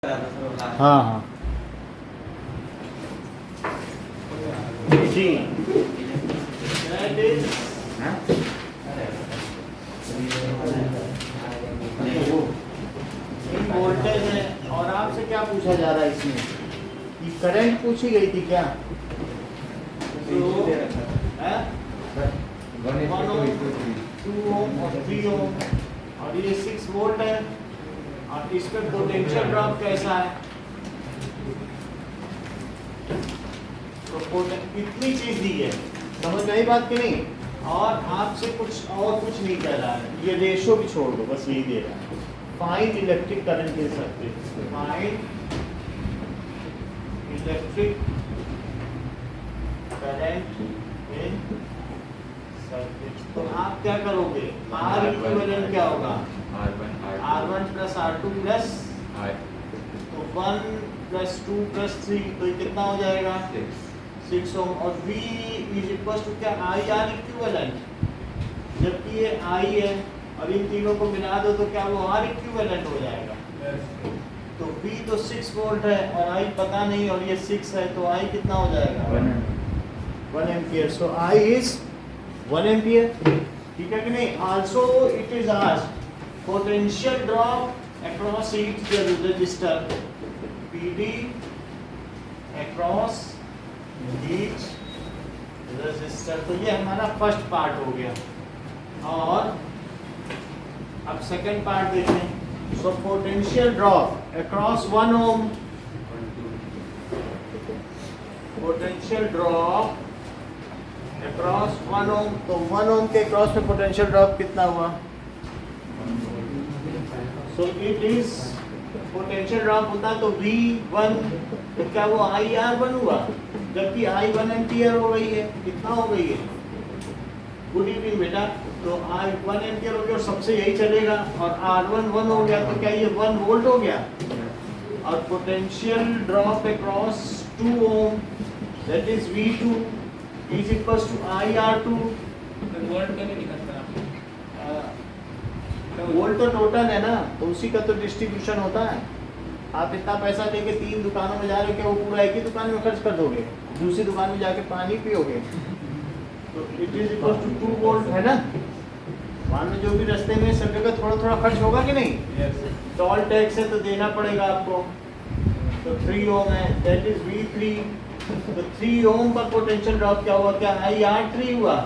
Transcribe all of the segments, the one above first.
हाँ हाँ जी वोल्टेज है। और आपसे क्या पूछा जा रहा है इसमें कि करंट पूछी गई थी क्या? वन ओम, 2 ओम और 3 ओम और ये 6 वोल्ट है और इस पे पोटेंशियल ड्रॉप कैसा है? तो इतनी चीज दी है, समझ में आई बात की नहीं? और आपसे कुछ और कुछ नहीं कह रहा है, ये रेशो भी छोड़ दो, बस यही दे रहा है। Find electric current in circuit, find electric current in circuit. तो आप क्या करोगे? आर इक्विवेलेंट क्या होगा? R1 प्लस R2 प्लस तो 1 प्लस 2 प्लस 3, तो ये कितना हो जाएगा? 6 ओम। और V इज इक्वल टू क्या? IR इक्विवेलेंट, जबकि ये I है और इन तीनों को मिला दो तो क्या वो R इक्विवेलेंट हो जाएगा? तो V तो 6 वोल्ट है और I पता नहीं और ये 6 है, तो I कितना हो जाएगा? 1 ampere. So I is 1 ampere, ठीक है कि नहीं? Also it is asked potential drop across each resistor, PD across each resistor। तो ये हमारा फर्स्ट पार्ट हो गया। और अब सेकंड पार्ट देखें। So potential drop across 1 ohm, potential drop across 1 ohm, तो 1 ohm के क्रॉस में पोटेंशियल ड्रॉप कितना हुआ? So it is potential drop होता तो V1, तो क्या वो IR1 हुआ? जबकि I 1 एम्पियर हो गई है। कितना हो गई है? गुड इवनिंग बेटा। तो I 1 एम्पियर हो गया और सबसे यही चलेगा और R1 1 हो गया, तो क्या ये 1 वोल्ट हो गया? और potential drop across 2 ohm that is V2 is equals to IR2। Volt का नहीं निकलता। वोल्ट तो टोटल है ना, तो उसी का तो डिस्ट्रीब्यूशन होता है। आप इतना पैसा देके 3 दुकानों में जा रहे हो, क्या वो पूरा एक ही दुकान में खर्च कर दोगे? दूसरी दुकान में जाके पानी पियोगे? तो it is equal to 2 volt है ना। मान लो जो भी रास्ते में सब जगह थोड़ा थोड़ा खर्च होगा कि नहीं? टोल टैक्स है तो देना पड़ेगा आपको। तो 3 ओम है, दैट इज V3। तो 3 ओम पर पोटेंशियल ड्रॉप क्या हुआ? क्या IR3 हुआ?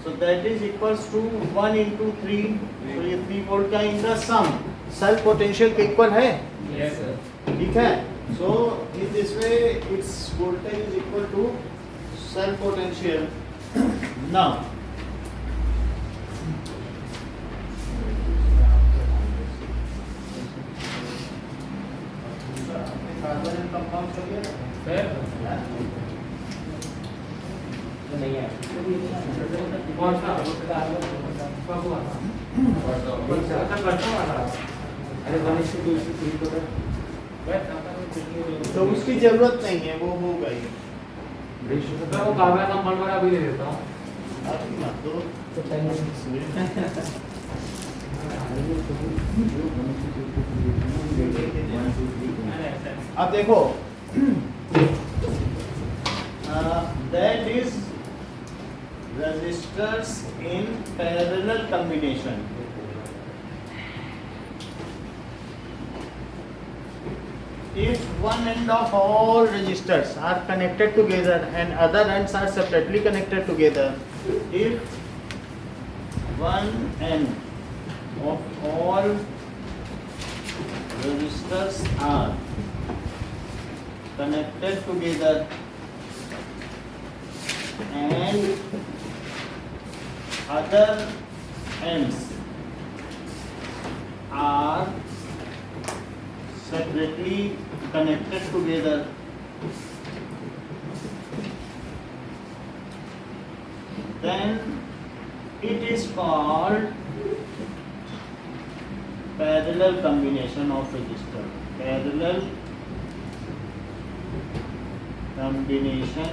So that is equals to 1 into 3, so ये 3 वोल्ट का in the sum self potential के इक्वल है। Yes sir. ठीक है। So in this way its voltage is equal to self potential। Now carbon compound कर लिया नहीं है। कौन सा? अरे 1:2 तो उसकी जरूरत नहीं है, वो हो गई। वो कागज कंपाउंड वाला भी दे देता हूँ। अब देखो, that is resistors in parallel combination। If one end of all resistors are connected together and other ends are separately connected together, if one end of all resistors are connected together and other ends are separately connected together, then it is called parallel combination of resistor। Parallel combination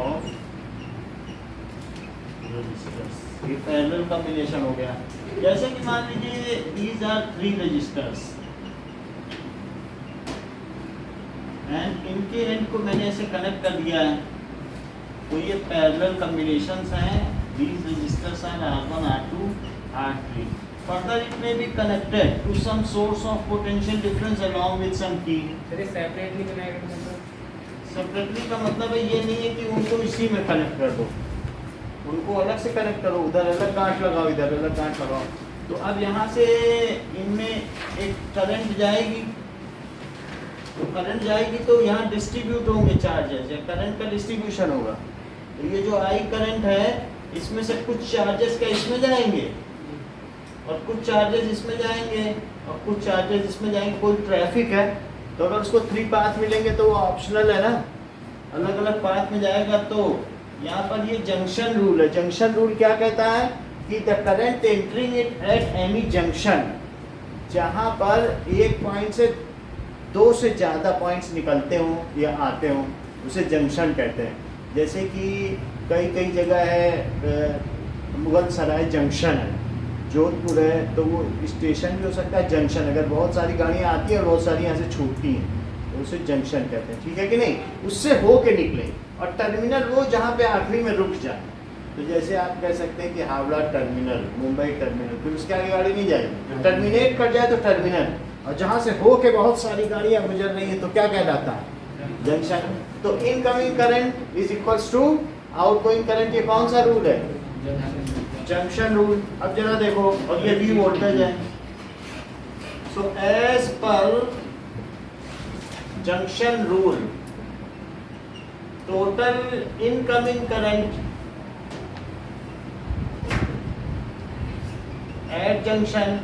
of resistors, ये parallel combination हो गया। जैसे कि मान लीजिए these are 3 resistors and इनके and को मैंने ऐसे कनेक्ट कर दिया है। तो ये पैरेलल कॉम्बिनेशंस हैं, these registers are R1, R2, R3. Further it may be connected to some source of potential difference along with some key. Sir ये सेपरेटली कनेक्ट मतलब सेपरेटली का मतलब है ये नहीं है कि उनको इसी में कनेक्ट कर दो, उनको अलग से कनेक्ट करो, उधर अलग गांठ लगाओ, इधर अलग गांठ लगाओ। तो अब यहाँ से इनमें एक करंट जाएगी, तो करंट जाएगी तो यहाँ डिस्ट्रीब्यूट होंगे चार्जेस, या करंट का डिस्ट्रीब्यूशन होगा। तो ये जो आई करंट है इसमें से कुछ चार्जेस का इसमें जाएंगे और कुछ चार्जेस इसमें जाएंगे और कुछ चार्जेस इसमें जाएंगे। कोई ट्रैफिक है तो अगर उसको 3 पाथ मिलेंगे तो वो ऑप्शनल है ना, अलग अलग पाथ में जाएगा। तो यहाँ पर ये जंक्शन रूल है। जंक्शन रूल क्या कहता है कि the current entering it at any junction, जहाँ पर एक पॉइंट से 2 से ज़्यादा पॉइंट्स निकलते हों या आते हों उसे जंक्शन कहते हैं। जैसे कि कई जगह है, मुगल सराय जंक्शन है, जोधपुर है, तो वो स्टेशन भी हो सकता है जंक्शन, अगर बहुत सारी गाड़ियाँ आती हैं और बहुत सारी यहाँ से छूटती हैं तो उसे जंक्शन कहते हैं, ठीक है कि नहीं। उससे हो के निकले। और टर्मिनल वो जहाँ पे आखिरी में रुक जाए। तो जैसे आप कह सकते हैं कि हावड़ा टर्मिनल, मुंबई टर्मिनल, फिर उसके आगे गाड़ी नहीं जाएगी, टर्मिनेट कर जाए तो टर्मिनल। और जहाँ से हो के बहुत सारी गाड़ियाँ गुजर रही हैं तो क्या कहलाता है, जंक्शन। तो incoming current is equals to outgoing current. ये कौन सा रूल है, जंक्शन रूल। अब जरा देखो, और ये V वोल्टेज है। सो एज पर junction rule, total incoming current at junction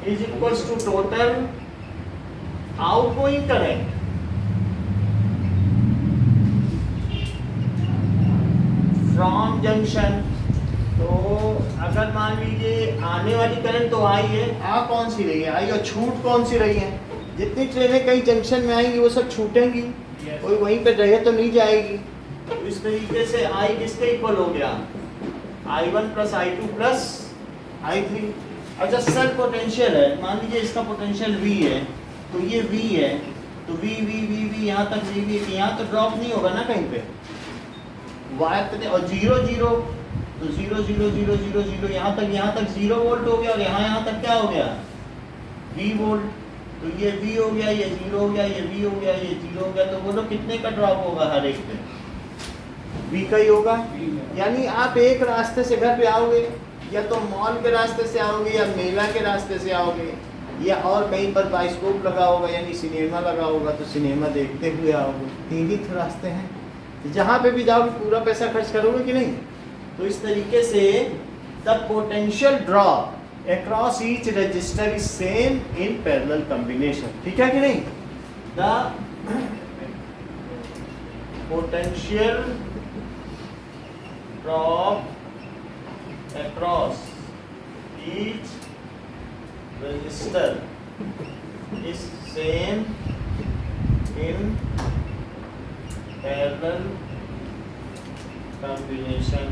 is equals to total outgoing current from junction। तो अगर मान लीजिए आने वाली करंट तो आई है, आ कौन सी रही है, आई, और छूट कौन सी रही है। जितनी ट्रेनें कई जंक्शन में आएंगी वो सब छूटेंगी, कोई वहीं पे रहे तो नहीं जाएगी। तो इस तरीके से आई किसके इक्वल हो गया, I1 plus I2 plus I3। अच्छा सर पोटेंशियल है, मान लीजिए इसका पोटेंशियल V है, तो ये V है, तो V यहाँ तक V, यहाँ तो ड्रॉप नहीं होगा ना कहीं पे, वायर पे। और 0 0 तो 0 0 0 0 0 यहाँ तक 0 वोल्ट हो गया, और यहाँ तक क्या हो गया, V वोल्ट। तो ये V हो गया, ये 0 हो गया, ये V हो गया, ये 0 हो गया। तो बोलो कितने का ड्रॉप होगा हर एक पे, V का ही होगा। यानी आप एक रास्ते से घर पे आओगे, या तो मॉल के रास्ते से आओगे, या मेला के रास्ते से आओगे, या और कहीं पर बाइस्कोप लगा होगा यानी सिनेमा लगा होगा तो सिनेमा देखते हुए आओगे। 3 ही तो रास्ते हैं, तो जहाँ पे भी जाओगे पूरा पैसा खर्च करोगे कि नहीं। तो इस तरीके से the potential drop across each resistor is same in parallel combination, ठीक है कि नहीं। The potential drop across each register is same in parallel combination।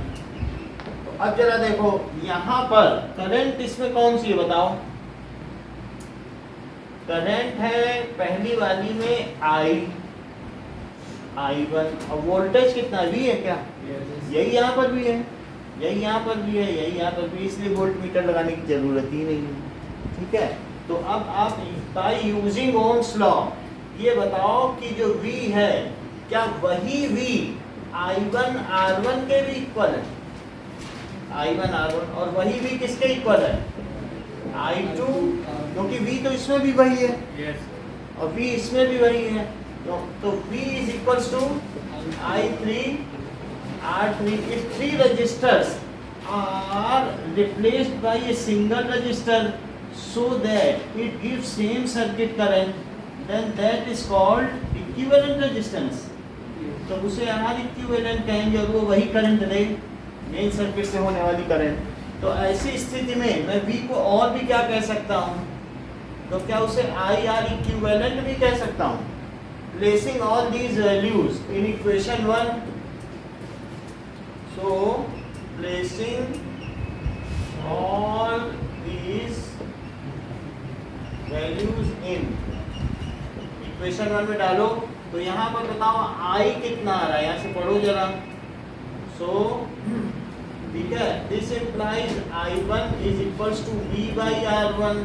तो अब जरा देखो यहाँ पर करंट इसमें कौन सी है बताओ। करंट है पहली वाली में I1, और वोल्टेज कितना V है क्या, यही यहाँ पर भी है, यही यहाँ पर भी है, यही यहाँ पर भी, इसलिए वोल्ट मीटर लगाने की जरूरत ही नहीं है, ठीक है। तो अब आप बाय यूजिंग ओम्स लॉ ये बताओ कि जो V है क्या वही V I1 R1 के भी इक्वल है, I1 R1, और वही V किसके इक्वल है, I2, क्योंकि V तो इसमें भी वही है और V इसमें भी वही है। तो V is equals to I3 R3 if 3 registers are replaced by a single register so that it gives same circuit current, then that is called equivalent resistance। तो उसे R equivalent कहेंगे और वो वही करंट दे मेन सर्किट से होने वाली current. तो ऐसी स्थिति में मैं V को और भी क्या कह सकता हूँ, तो क्या उसे IR equivalent भी कह सकता हूँ। Placing all these values in equation 1, so placing all these values in equation 1 में डालो तो यहाँ पर बताओ I कितना आ रहा है, यहाँ से पढ़ो जरा। सो ठीक है, this implies I1 is equals to V by R1,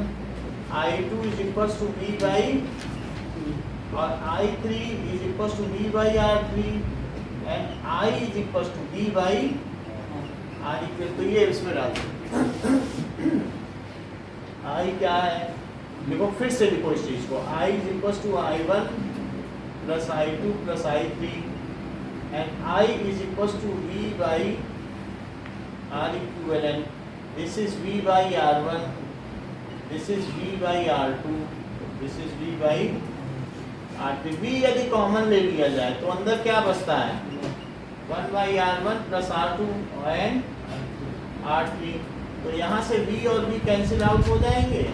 I2 is equals to V by और I3 is equals to V by R3 and I is equals to V by R equal, तो ये इसमें डाल दो। I क्या है, देखो फिर से लिखो इस चीज को, I is equals to I1 plus I2 plus I3 and I is equals to V by R equivalent. This is V by R1, this is V by R2, this is V by R3. V यदि common ले लिया जाए तो अंदर क्या बचता है, 1 by R1 plus R2 and R3। तो यहाँ से V और V कैंसिल आउट हो जाएंगे,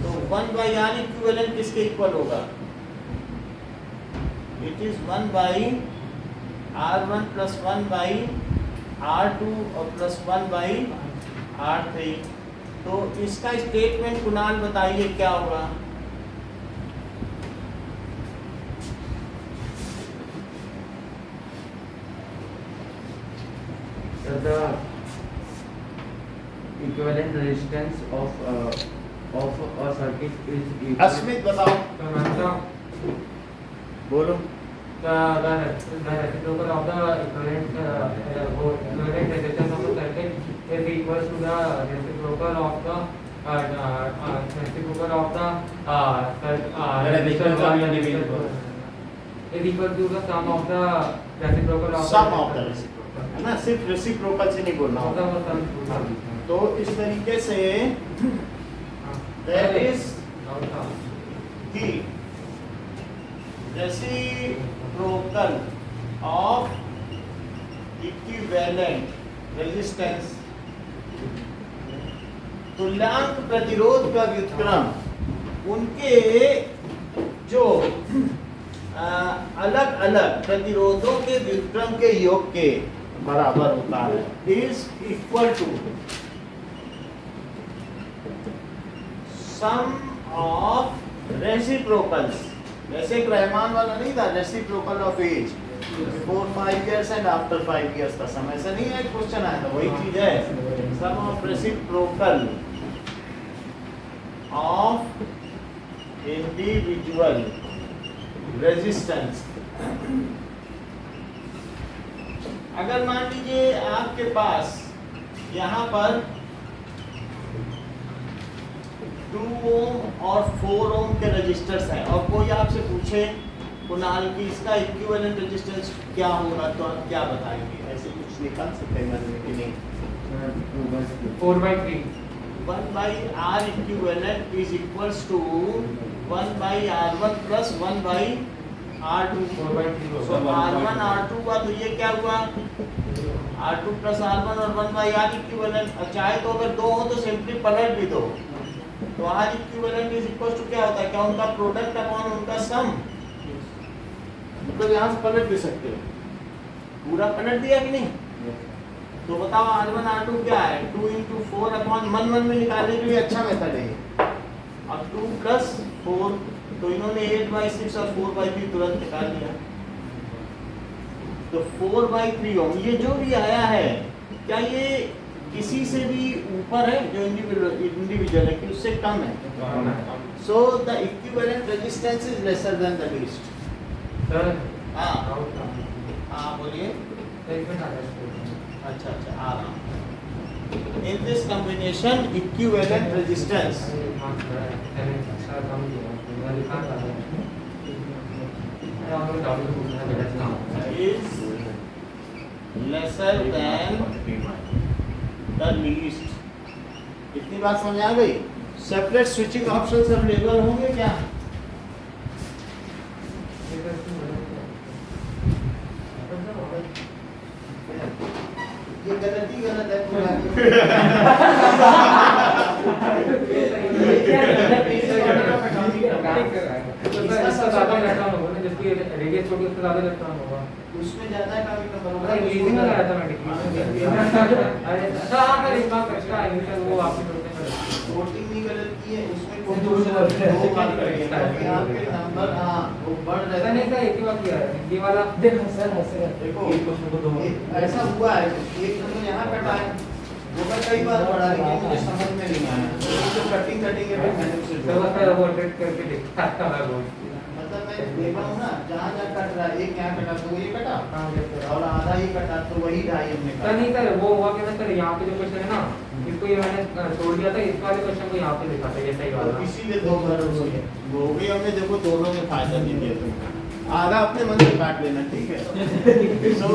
तो 1 by R equivalent किसके इक्वल होगा, it is 1 by R1 plus 1 by R2 और प्लस 1 बाई R3। तो इसका स्टेटमेंट कुणाल बताइए क्या होगा। The equivalent resistance of a circuit is equal. Asmit बताओ, बोलो। The reciprocal of the equivalent resistance of the circuit is equal to the reciprocal of the is equal to the sum of the reciprocal of sum of the reciprocal, है ना, सिर्फ reciprocal से नहीं बोलना होगा। तो इस तरीके say that is the reciprocal of equivalent resistance, तुल्यांक प्रतिरोध का व्युत्क्रम उनके जो अलग अलग प्रतिरोधों के व्युत्क्रम के योग के बराबर होता है, is equal to sum of reciprocals. जैसे एक रहमान वाला नहीं था, reciprocal of age, before 5 years and after 5 years का समय से नहीं है, क्वेश्चन आया था, वही चीज है। Sum of reciprocal of individual resistance. अगर मान लीजिए आपके पास यहाँ पर 2 ओम और 4 ओम के रजिस्टर्स हैं और कोई आपसे पूछे कुणाल की इसका इक्विवेलेंट रेजिस्टेंस क्या होगा, तो आप क्या बताएंगे? ऐसे कुछ निकाल सकते हैं मन में कि नहीं? 4/3 1 by R equivalent is equals to 1 by R1 plus 1 by R2। 4/3 So R1 R2 हुआ, तो ये क्या हुआ, R2 plus R1 और 1 by R equivalent। चाहे तो अगर 2 हो तो सिंपली पलट भी दो, तो R equivalent is equals to क्या होता है, क्या उनका प्रोडक्ट अपॉन उनका सम, मतलब यहाँ से पलट भी सकते हो, पूरा पलट दिया कि नहीं? तो बताओ R1 R2 क्या है, 2 into 4 अपॉन 1 में निकालने के लिए अच्छा मेथड है। अब 2 plus 4, तो इन्होंने 8/6 और 4/3 तुरंत निकाल लिया, तो 4/3 ओम। ये जो भी आया है, क्या ये किसी से भी ऊपर है, जो इंडिविजुअल है, कि उससे कम है? So the equivalent resistance is lesser than the least. Sir हाँ बोलिए। एक मिनट आ जाए। अच्छा आ रहा हूँ। In this combination equivalent resistance is lesser than the least। इतनी बात समझ आ गई? सेपरेट स्विचिंग ऑप्शंस अवेलेबल होंगे क्या? ये गलत ही गलत है पूरा। रेडियस छोटी उससे ज्यादा इलेक्ट्रॉन होगा, उसमें ज्यादा का भी नंबर होगा। लीजिंग लगाया था मैंने। अरे हां सर, एक बात एक्स्ट्रा है, वो आपकी तरफ से वोटिंग नहीं गलत की है, उसमें कोई दो बार करी है, क्योंकि आपके नंबर हाँ वो बढ़ रहे सर नहीं थे। सर एक ही बात किया है ये वाला देखो सर ऐसे देखो एक क्वेश्चन को दो ऐसा हुआ है, एक नंबर यहाँ कटा है, वो मैं कई बार पढ़ा लेकिन मुझे समझ में नहीं आया, तो कटिंग करेंगे फिर मैंने उसे सर जोड़ा। सर वो ट्रेड करके देखता था वो मतलब मैं देख रहा हूँ ना, जहाँ जहाँ कट रहा है, एक यहाँ कटा तो ये कटा हाँ yes, sir। और आधा ही कटा तो वही ढाई हमने सर काटा। नहीं सर वो हुआ क्या ना सर यहाँ पे जो क्वेश्चन है ना इसको ये मैंने छोड़ दिया था इस वाले क्वेश्चन को यहाँ पे लिखा था ये सही तो वाला इसीलिए दो बार वो भी हमने देखो दोनों में फायदा नहीं दिया तुमको, आधा अपने मन से काट लेना, ठीक है। सो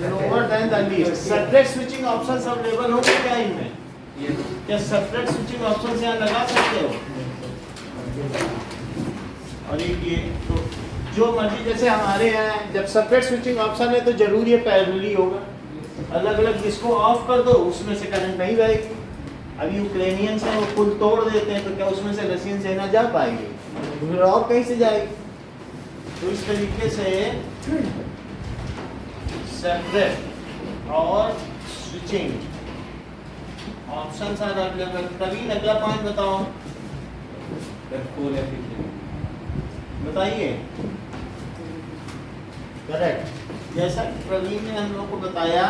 lower than the least separate switching options available होंगे क्या इनमें? ये क्या सेपरेट स्विचिंग ऑप्शंस यहाँ लगा सकते हो? और ये तो जो मर्जी, जैसे हमारे यहाँ जब सेपरेट स्विचिंग ऑप्शन है तो जरूर ये पैरेलली होगा, अलग अलग जिसको ऑफ कर दो उसमें से करंट नहीं बहेगी। अभी यूक्रेनियंस हैं वो पुल तोड़ देते हैं तो क्या उसमें से रशियन सेना जा पाएगी? फिर और कहीं से जाएगी? तो इस तरीके से सेपरेट और स्विचिंग ऑप्शंस आर अवेलेबल। तभी अगला पॉइंट बताओ, बताइए। करेक्ट, जैसा कि प्रवीण ने हम लोग को बताया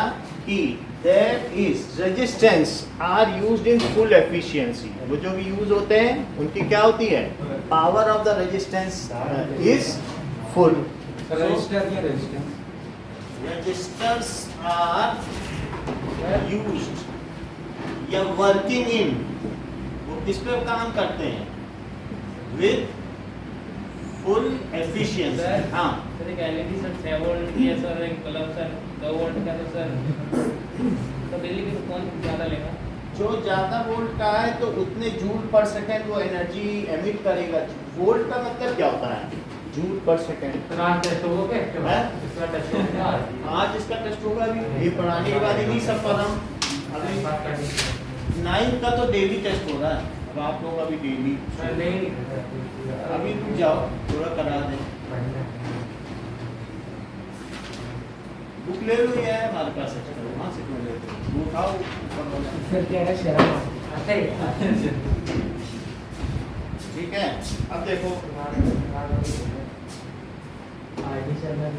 कि that is resistance R used in full efficiency. वो जो भी यूज होते हैं उनकी क्या होती है? Power of the resistance is full. Register या रेजिस्टेंस Registers are used या working in, वो किस पे काम करते हैं? With full efficiency। सर, हाँ सर एक एलईडी सर 6 वोल्ट या सर एक बल्ब सर 2 वोल्ट का तो सर तो बिजली की कौन ज़्यादा लेगा? जो ज्यादा वोल्ट का है तो उतने जूल पर सेकंड वो एनर्जी एमिट करेगा। वोल्ट का मतलब क्या होता है? जूल पर सेकंड। सर आज टेस्ट होगा क्या हैं? इसका टेस्ट होगा आज इसका टेस्ट होगा, अभी ये पढ़ाने के बाद ही नहीं सब पर हम अभी बात करनी है 9 का तो डेली टेस्ट हो रहा है। अब आप लोग अभी डेली सर नहीं अभी रुक जाओ, थोड़ा करा दें। बुक ले लो, ये है हमारे पास है, वहाँ से क्यों लेते हो? वो उठाओ ऊपर वाला। फिर क्या है शर्म अच्छा ही ठीक है, अब देखो आईडी चैनल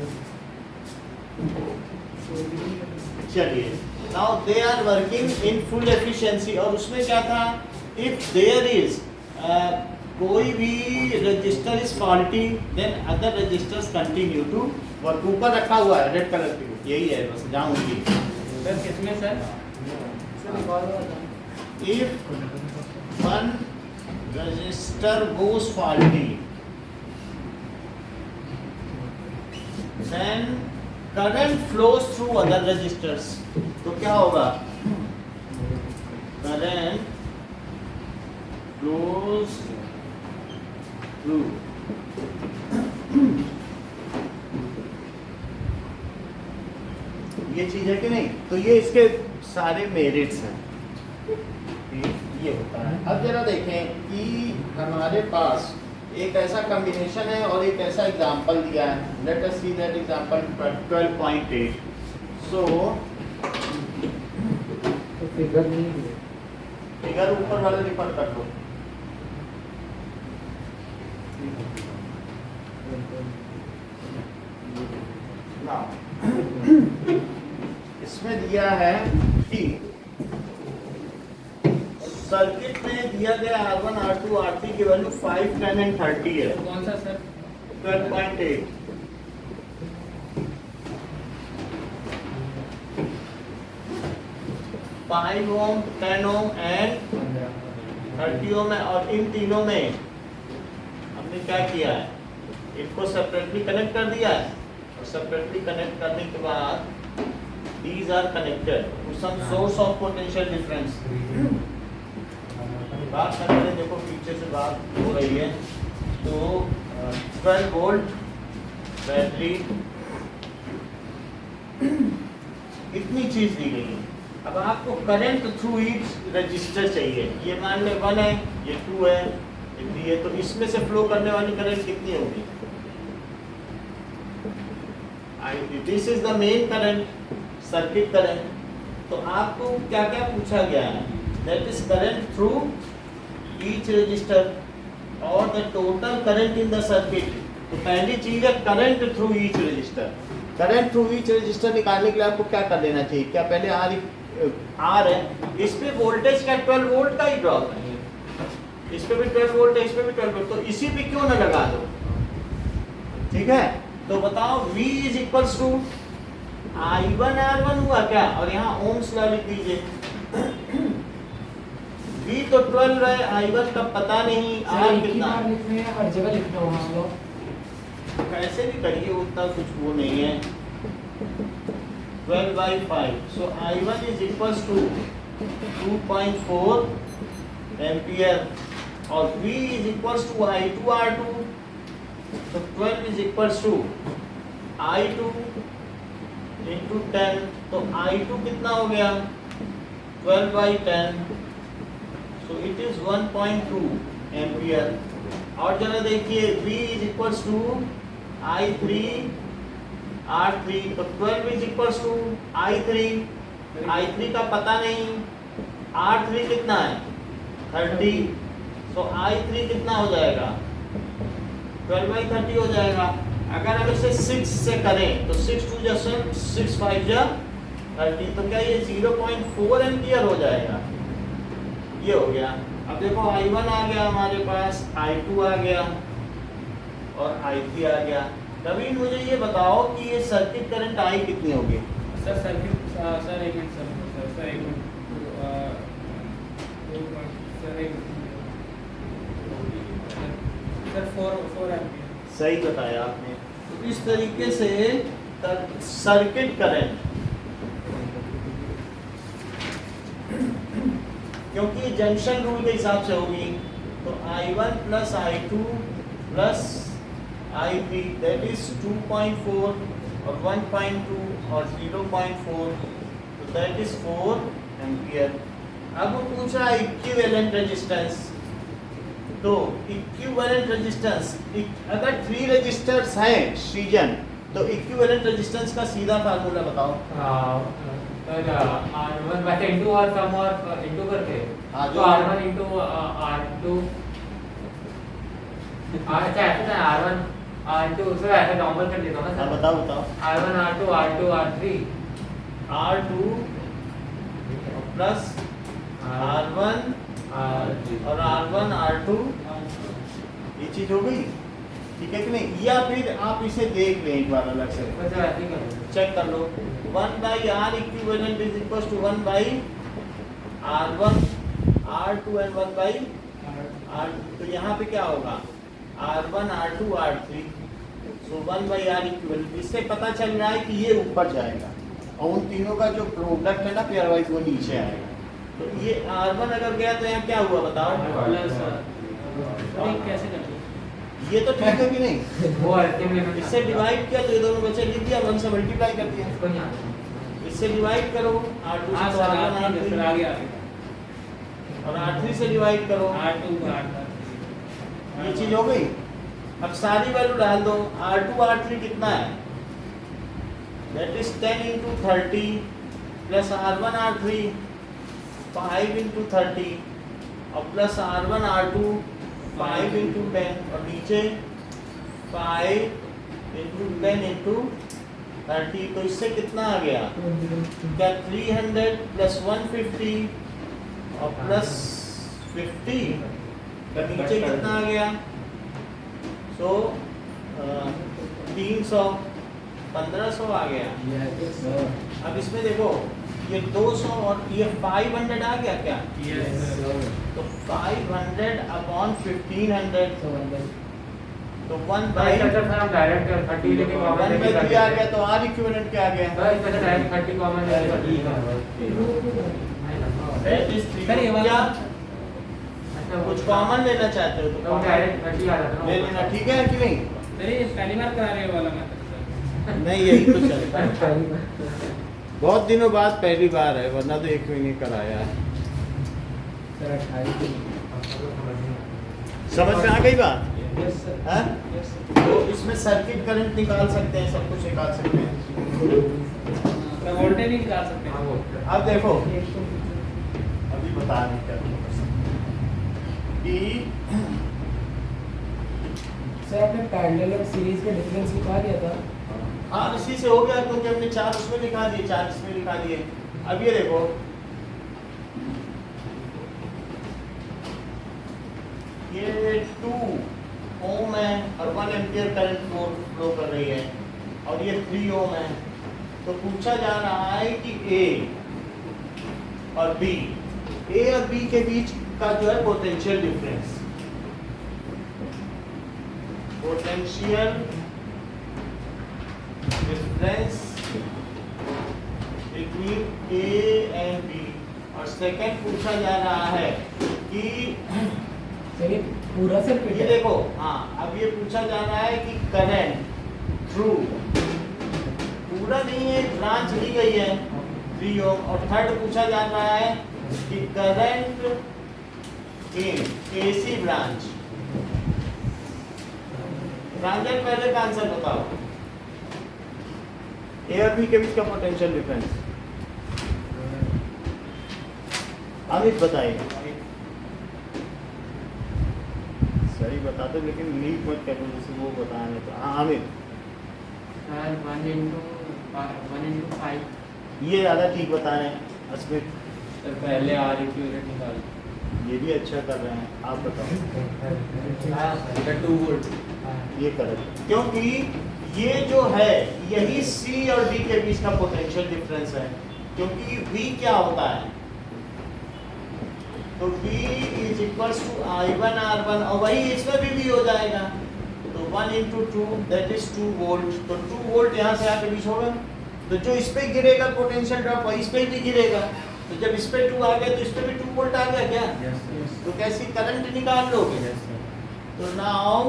चलिए, now they are working in full efficiency. और उसमें क्या था? इफ देयर इज कोई भी resistor is faulty then other resistors continue to work. ऊपर रखा हुआ है रेड कलर की, यही है बस जाऊंगी। सर किसमें sir? If one register goes faulty, then current flows through other registers. तो क्या होगा? Current flows through ये चीज है कि नहीं? तो ये इसके सारे मेरिट्स हैं, ये होता है। अब जरा देखें कि हमारे पास एक ऐसा कॉम्बिनेशन है और एक ऐसा एग्जांपल दिया है। Let us see that example 12.8। सो तो फिगर नहीं है फिगर ऊपर वाले रिफर कर दो। Now, इसमें दिया है कि सर्किट में दिया गया R1, R2, R3 की वैल्यू 5, 10 एंड 30 है। कौन सा sir? 12.8। Five ohm, 10 ohm and 30 ओम है। और इन तीनों में हमने क्या किया है? इनको सेपरेटली कनेक्ट कर दिया है और सेपरेटली कनेक्ट करने के बाद these are connected to some source of potential difference। बात करते हैं, देखो पीछे से बात हो रही है। तो 12 वोल्ट बैटरी, इतनी चीज दी गई है। अब आपको करंट थ्रू ईच रजिस्टर चाहिए। ये मान ले 1 है, ये 2 है, ये 3 है, तो इसमें से फ्लो करने वाली करंट कितनी होगी? This is the main current, circuit current. तो आपको क्या क्या पूछा गया है? That is current through each resistor और the total current in the circuit. तो पहली चीज है current through each resistor. Current through each resistor निकालने के लिए आपको क्या कर लेना चाहिए? क्या पहले आर है, इस पे वोल्टेज का 12 वोल्ट का ही ड्रॉप है, इस पे भी 12 वोल्ट है, इस पे भी 12 वोल्ट, तो इसी पे क्यों ना लगा दो? ठीक है, तो बताओ V is equals to I1 R1 हुआ क्या? और यहाँ ओम्स लॉ लिख दीजिए। V तो 12 है, I1 का पता नहीं, R कितना? हर जगह लिखना होगा हम लोग। कैसे भी करिए, उतना कुछ वो नहीं है। 12/5, so I1 is equals to 2.4 ampere और V is equals to I2 R2, so 12 is equals to I2 into 10, तो I2 कितना हो गया? 12/10, so it is 1.2 एम्पियर। और जरा देखिए V is equals to I3 R3, तो 12 is equals to I3 का पता नहीं, R3 कितना है? 30, so I3 कितना हो जाएगा? 12/30 हो जाएगा। अगर हम इसे 6 से करें तो 6 2 जा 6 5 जा 30, तो क्या ये 0.4 एम्पियर हो जाएगा? ये हो गया। अब देखो I1 आ गया हमारे पास, I2 आ गया और I3 आ गया। नवीन मुझे ये बताओ कि ये सर्किट करंट I कितनी होगी? सर सर्किट सर एक मिनट सर एक मिनट सर 4 एम्पियर। सही बताया आपने। तो इस तरीके से सर्किट करंट, क्योंकि जंक्शन रूल के हिसाब से होगी, तो I1 plus I2 plus I3 that is 2.4 और 1.2 और 0.4, तो दैट इज 4 एम्पियर। अब वो पूछ रहा है इक्विवेलेंट रेजिस्टेंस, तो इक्विवेलेंट रेजिस्टेंस अगर 3 रजिस्टर्स हैं सीजन, तो इक्विवेलेंट रेजिस्टेंस का सीधा फार्मूला बताओ। R1 वैसे इनटू और सम और इनटू करके, तो R1 इनटू R2, अच्छा ऐसा है R1 R2, सर ऐसे नॉर्मल कर देता हूँ ना सर। बताओ। R1 R2 R3 R2 plus R1 और R1 R2, ये चीज हो गई, ठीक है कि नहीं? या फिर आप इसे देख लें एक बार अलग से, वैसे ऐसे ही कर चेक कर लो। 1/R equivalent is equal to 1/R1 R2 and 1/R, तो यहाँ पे क्या होगा? R1 R2 R3, सो 1/R इक्विवेलेंट। इससे पता चल रहा है कि ये ऊपर जाएगा और उन तीनों का जो प्रोडक्ट है ना पेयर वाइज, वो नीचे आएगा। तो ये R1 अगर गया तो यहाँ क्या हुआ बताओ? कैसे करते? ये तो ठीक है कि नहीं? वो ऐसे में इससे डिवाइड किया तो ये दोनों बचे, लिख दिया, 1 से मल्टीप्लाई कर दिया। इसको नहीं आता। इससे डिवाइड करो R2 हाँ से, सर R1 आगे R3 और R3 से डिवाइड करो, ये चीज हो गई। अब सारी वैल्यू डाल दो। R2 R3 कितना है? That is 10 into 30 plus R1 R3 5 into 30 और प्लस R1 R2 5 into 10 और नीचे 5 into 10 into 30, तो इससे कितना आ गया? क्या 300 प्लस 150 और प्लस 50 का नीचे कितना आ गया? सो 300 1500 आ गया। अब इसमें देखो ये 200 और ये 500 आ गया क्या? तो 500 अपॉन 1500, तो 1/3 डायरेक्ट 30 लेके कॉमन लेके कर आ गया, तो R इक्विवेलेंट क्या आ गया? तो इसमें से डायरेक्ट 30 कॉमन लेके कर दैट इज 3। क्या कुछ कॉमन लेना चाहते हो तो डायरेक्ट 30 आ जाता ले लेना, ठीक है कि नहीं? पहली बार करा रहे वाला मैं नहीं, यही तो चलता है। बहुत दिनों बाद पहली बार है, वरना तो एक भी नहीं कराया है। समझ में आ गई बात? हाँ? तो इसमें सर्किट करंट निकाल सकते हैं, सब कुछ निकाल सकते हैं। वोल्टेज नहीं निकाल सकते। अब देखो, अभी बता रहे क्या कि सर आपने पैरेलल और सीरीज का डिफरेंस दिखा दिया था। हाँ इसी से हो गया क्योंकि हमने 4 उसमें लिखा दिए 4 इसमें लिखा दिए। अब ये देखो ये 2 ओम है और 1 एम्पियर करंट फ्लो कर रही है और ये 3 ओम है। तो पूछा जा रहा है कि ए और बी के बीच का जो है potential difference, potential difference between A and B. और सेकंड पूछा जा रहा है कि सर ये पूरा सर्किट ये है। देखो हाँ अब ये पूछा जा रहा है कि करंट थ्रू पूरा नहीं है, ब्रांच ली गई है 3 ओम। और थर्ड पूछा जा रहा है कि current in AC branch. Transient पहले का आंसर बताओ, ए और बी के बीच का पोटेंशियल डिफरेंस। अमित बताइए। सही बता दो लेकिन लीक मत करो जैसे वो बताएंगे तो। हाँ अमित सर 1 into 5। ये ज़्यादा ठीक बता रहे हैं। अस्मित सर पहले आर इक्विवेलेंट निकाल। ये भी अच्छा कर रहे हैं। आप बताओ। Sir 2 volt. ये करेक्ट क्योंकि ये जो है यही सी और डी के बीच का पोटेंशियल डिफरेंस है। क्योंकि V क्या होता है तो V is equals to I1 R1 और वही इसमें भी V हो जाएगा। तो 1 into 2 दैट इज 2 वोल्ट। तो 2 वोल्ट यहाँ से आके बीच होगा तो जो इस पे गिरेगा पोटेंशियल ड्रॉप वही इस पे भी गिरेगा। तो जब इस पे 2 आ गया तो इस पे भी 2 वोल्ट आ गया क्या? तो कैसी करंट निकाल लोगे? तो नाउ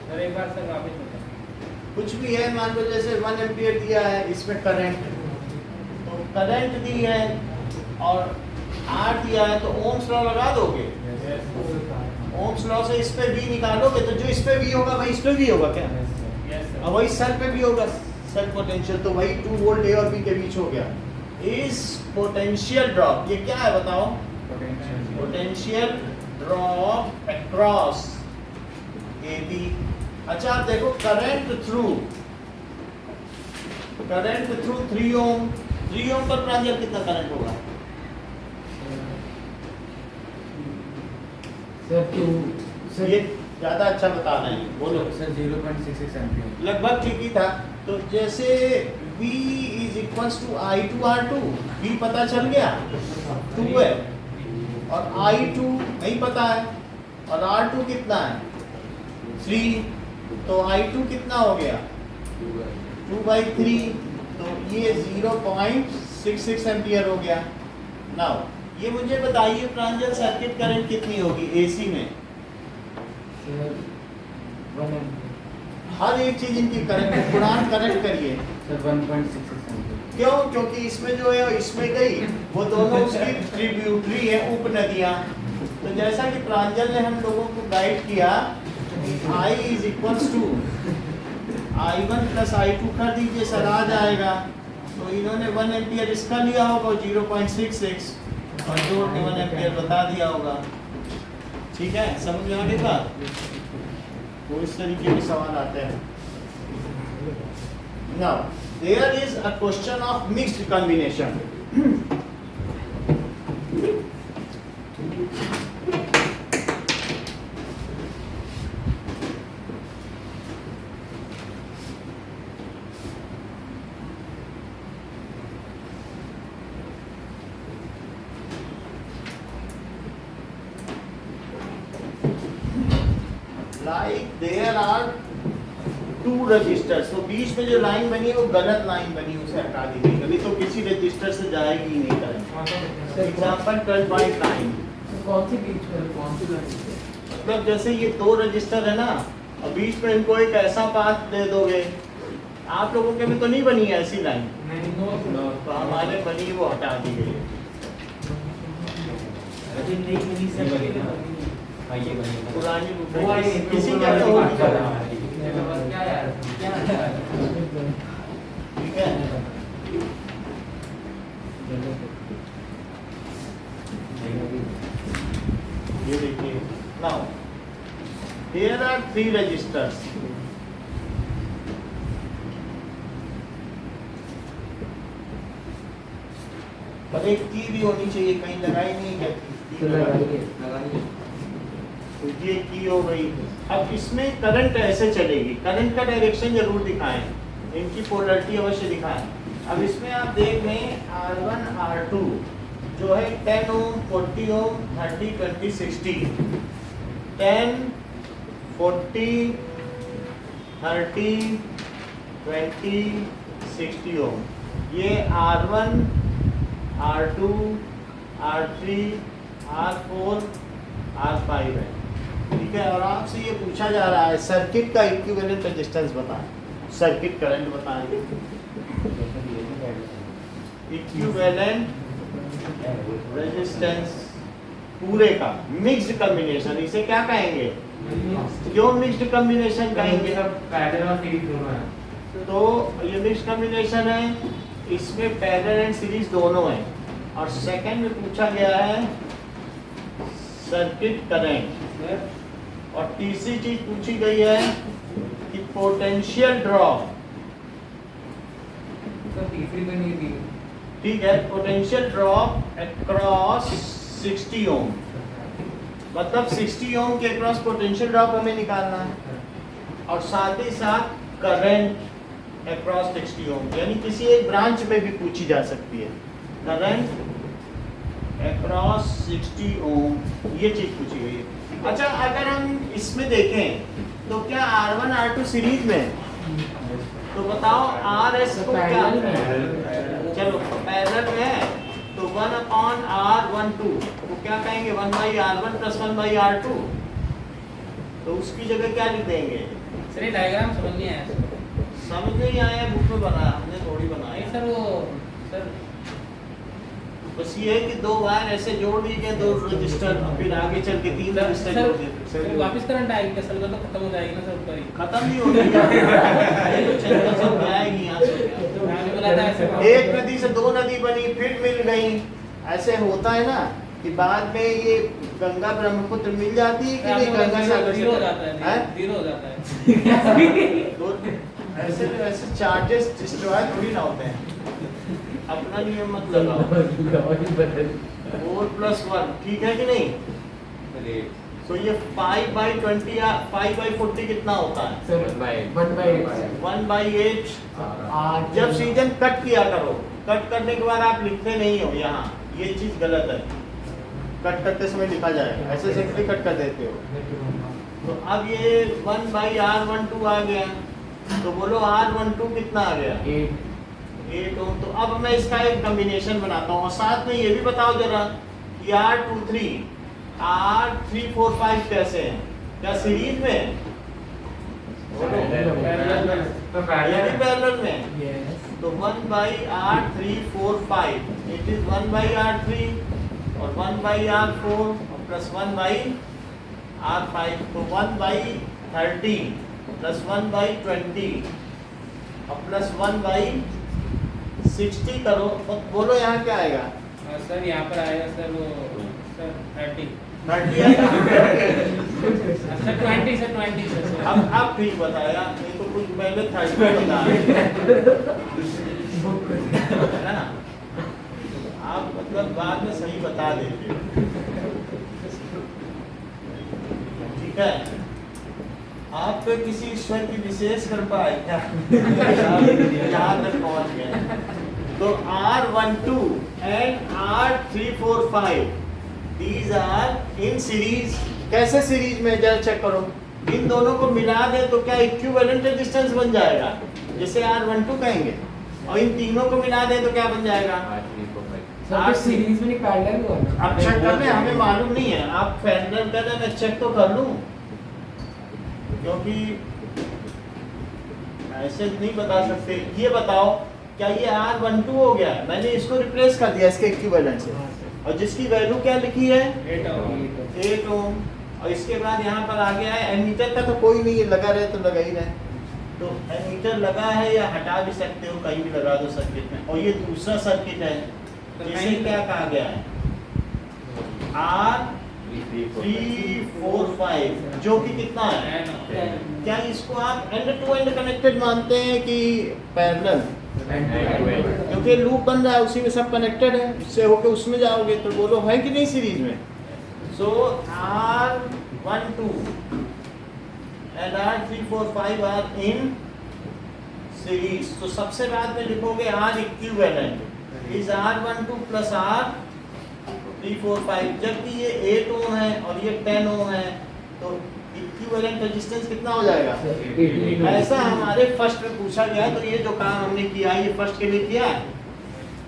सर एक बार सर वापस बताओ। कुछ भी है मान लो जैसे 1 एम्पियर दिया है इसमें करंट, तो करंट दी है और R दिया है तो ओम्स लॉ लगा दोगे। ओम्स लॉ से इस पे V निकालोगे तो जो इस पे V होगा वही इस पे भी होगा क्या? Yes sir. और वही सेल पे भी होगा सेल पोटेंशियल। तो वही 2 वोल्ट ए और बी के बीच हो गया। इस पोटेंशियल ड्रॉप ये क्या है बताओ? Potential drop across A B. अच्छा आप देखो करंट थ्रू 3 ओम पर ट्रांजिएंट कितना करंट होगा? सर टू सर ये ज्यादा अच्छा बता रहे हैं, बोलो। Sir 0.66 ampere. लगभग ठीक ही था। तो जैसे V is equals to I2 R2, V पता चल गया 2 है और I2 नहीं पता है और R2 कितना है 3। तो I2 कितना हो गया 2/3। तो ये 0.66 एम्पियर हो गया। नाउ ये मुझे बताइए ट्रांजिएंट सर्किट करंट कितनी होगी AC में? Sir 1 ampere. हर एक चीज इनकी करंट पुरान करंट करिए। Sir 1.66 ampere. क्यों? क्योंकि इसमें जो है इसमें गई वो दोनों उसकी ट्रिब्यूटरी है उपनदियां। तो जैसा कि प्रांजल ने हम लोगों को गाइड किया I is equals to I1 plus I2 कर दीजिए सर आ जाएगा। तो इन्होंने 1 एम्पियर इसका लिया होगा 0.66 और जोड़ के 1 एम्पियर बता दिया होगा। ठीक है समझ में आ गई बात? तो इस तरीके के सवाल आते हैं। Now there is a question of mixed combination. Like there are 2 resistors. तो बीच में जो लाइन बनी है वो गलत लाइन बनी, उसे हटा दीजिए। कभी तो किसी रजिस्टर से जाएगी ही नहीं करंट। एग्जाम्पल 12.9। कौन सी बीच में कौन सी लाइन? मतलब जैसे ये 2 रजिस्टर है ना और बीच में इनको एक ऐसा पाथ दे दोगे। आप लोगों के में तो नहीं बनी है ऐसी लाइन, तो हमारे बनी वो हटा दी गई है। पुरानी किसी का तो होगी। ठीक है ये देखिए ना 3 रजिस्टर्स। पर एक की भी होनी चाहिए, कहीं लगाई नहीं क्या की? तो लगाइए। तो ये की हो गई। अब इसमें करंट ऐसे चलेगी, करंट का डायरेक्शन जरूर दिखाएं, इनकी पोलैरिटी अवश्य दिखाएं। अब इसमें आप देख लें R1 R2 जो है 10 ओम 40 ओम 30 20 60 10 40 30 20 60 ओम। ये R1 R2 R3 R4 R5 है, ठीक है। और आपसे ये पूछा जा रहा है सर्किट का इक्विवेलेंट रेजिस्टेंस बताएं, सर्किट करंट बताएं। इक्विवेलेंट रेजिस्टेंस पूरे का मिक्स्ड कॉम्बिनेशन, इसे क्या कहेंगे? क्यों मिक्स्ड कॉम्बिनेशन कहेंगे? पैरेलल और सीरीज दोनों है। तो ये मिक्स्ड कॉम्बिनेशन है, इसमें पैरेलल एंड सीरीज दोनों है। और सेकंड में पूछा गया है सर्किट करंट। और तीसरी चीज पूछी गई है कि पोटेंशियल ड्रॉप, तो तीसरी तो नहीं थी। ठीक है, पोटेंशियल ड्रॉप अक्रॉस 60 ओम, मतलब 60 ओम के अक्रॉस पोटेंशियल ड्रॉप हमें निकालना है। और साथ ही साथ करंट अक्रॉस 60 ओम, यानी किसी एक ब्रांच में भी पूछी जा सकती है, करंट अक्रॉस 60 ओम, ये चीज पूछी गई है। अच्छा, अगर हम इसमें देखें तो क्या R1 R2 सीरीज में, तो बताओ RS को क्या, चलो पैरेलल में है तो 1/R12 वो क्या कहेंगे? 1/R1 + 1/R2। तो उसकी जगह क्या लिख देंगे? सर ये डायग्राम समझ नहीं आया सर। समझ नहीं आया, बुक में बनाया हमने, थोड़ी बनाया नहीं सर, वो सर बस ये है कि 2 वायर ऐसे जोड़ दिए गए, 2 रजिस्टर, और फिर आगे चल के 3 रजिस्टर जोड़ दिए, सर वापस करंट आएगी क्या सर? तो खत्म हो जाएगी ना सर ऊपर ही। खत्म नहीं होगी, तो चलता चल जाएगी यहाँ से। मैंने बोला था ऐसे एक नदी से 2 नदी बनी, फिर मिल गई, ऐसे होता है ना कि बाद में ये गंगा ब्रह्मपुत्र मिल जाती है कि नहीं? गंगा सागर जीरो हो जाता है, हैं? जीरो हो जाता है। तो ऐसे चार्जेस डिस्ट्रॉय थोड़ी ना होते हैं, अपना नियम मत लगाओ। 4 + 1 ठीक है कि नहीं? तो ये 5/20 या 5/40 कितना होता है? सर 1/8 1/8। आठ जब सीजन कट किया करो, कट करने के बाद आप लिखते नहीं हो यहाँ, ये चीज गलत है। कट करते समय लिखा जाएगा, ऐसे सिंपली कट कर देते हो। तो अब ये 1/R12 आ गया, तो बोलो R12 कितना आ गया? 8 ओम। तो अब मैं इसका एक कॉम्बिनेशन बनाता हूँ, और साथ में ये भी बताओ जरा कि R23 R345 कैसे हैं? क्या सीरीज में? बोलो। तो ये भी पैरेलल में। यस तो 1/R345 इट इज 1/R3 और 1/R4 और प्लस 1/R5। तो 1/30 प्लस 1/20 और प्लस 1/60 करो, तो बोलो यहाँ क्या आएगा? सर यहाँ पर आएगा सर वो सर 30 आएगा। Sir 20 sir 20 sir. अब ठीक बताया, नहीं तो कुछ पहले 30 बताया है ना? आप मतलब बाद में सही बता देते हो, ठीक है। आप पे किसी ईश्वर की विशेष कृपा है क्या? यहाँ तक पहुँच गए। तो R12 and R345 these are in series। कैसे सीरीज में? जरा चेक करो, इन दोनों को मिला दे तो क्या इक्विवेलेंट रेजिस्टेंस बन जाएगा, जैसे R12 कहेंगे। और इन तीनों को मिला दे तो क्या बन जाएगा? सर तो सीरीज में नहीं पैरेलल हुआ ना? अब चेक कर ले, हमें मालूम नहीं है, आप पैरेलल कर रहे, मैं चेक तो कर लूं, क्योंकि ऐसे नहीं बता सकते। ये बताओ क्या ये R12 हो गया? मैंने इसको रिप्लेस कर दिया इसके इक्विवेलेंट से, और जिसकी वैल्यू क्या लिखी है? 8 ओम। और इसके बाद यहाँ पर आ गया है एमीटर का, तो कोई नहीं है, लगा रहे तो लगा ही रहे। तो एमीटर लगा है या हटा भी सकते हो, कहीं भी लगा दो सर्किट में। और ये दूसरा सर्किट है, जिसे क्या कहा गया है? R 3 4 5 जो कि कितना है? क्या इसको आप एंड टू एंड कनेक्टेड मानते हैं कि पैरेलल? क्योंकि लूप बन रहा है, उसी में सब कनेक्टेड है, उससे होके उसमें जाओगे तो बोलो है कि नहीं सीरीज में? So R12 and R3 4 5 are in series. तो सबसे बाद में लिखोगे R equivalent is R12 plus R3 4 5, जबकि ये 8 ओम है और ये 10 ओम है, तो इक्विवेलेंट रेजिस्टेंस कितना हो जाएगा? ऐसा हमारे फर्स्ट में पूछा गया, तो ये जो काम हमने किया ये फर्स्ट के लिए किया है।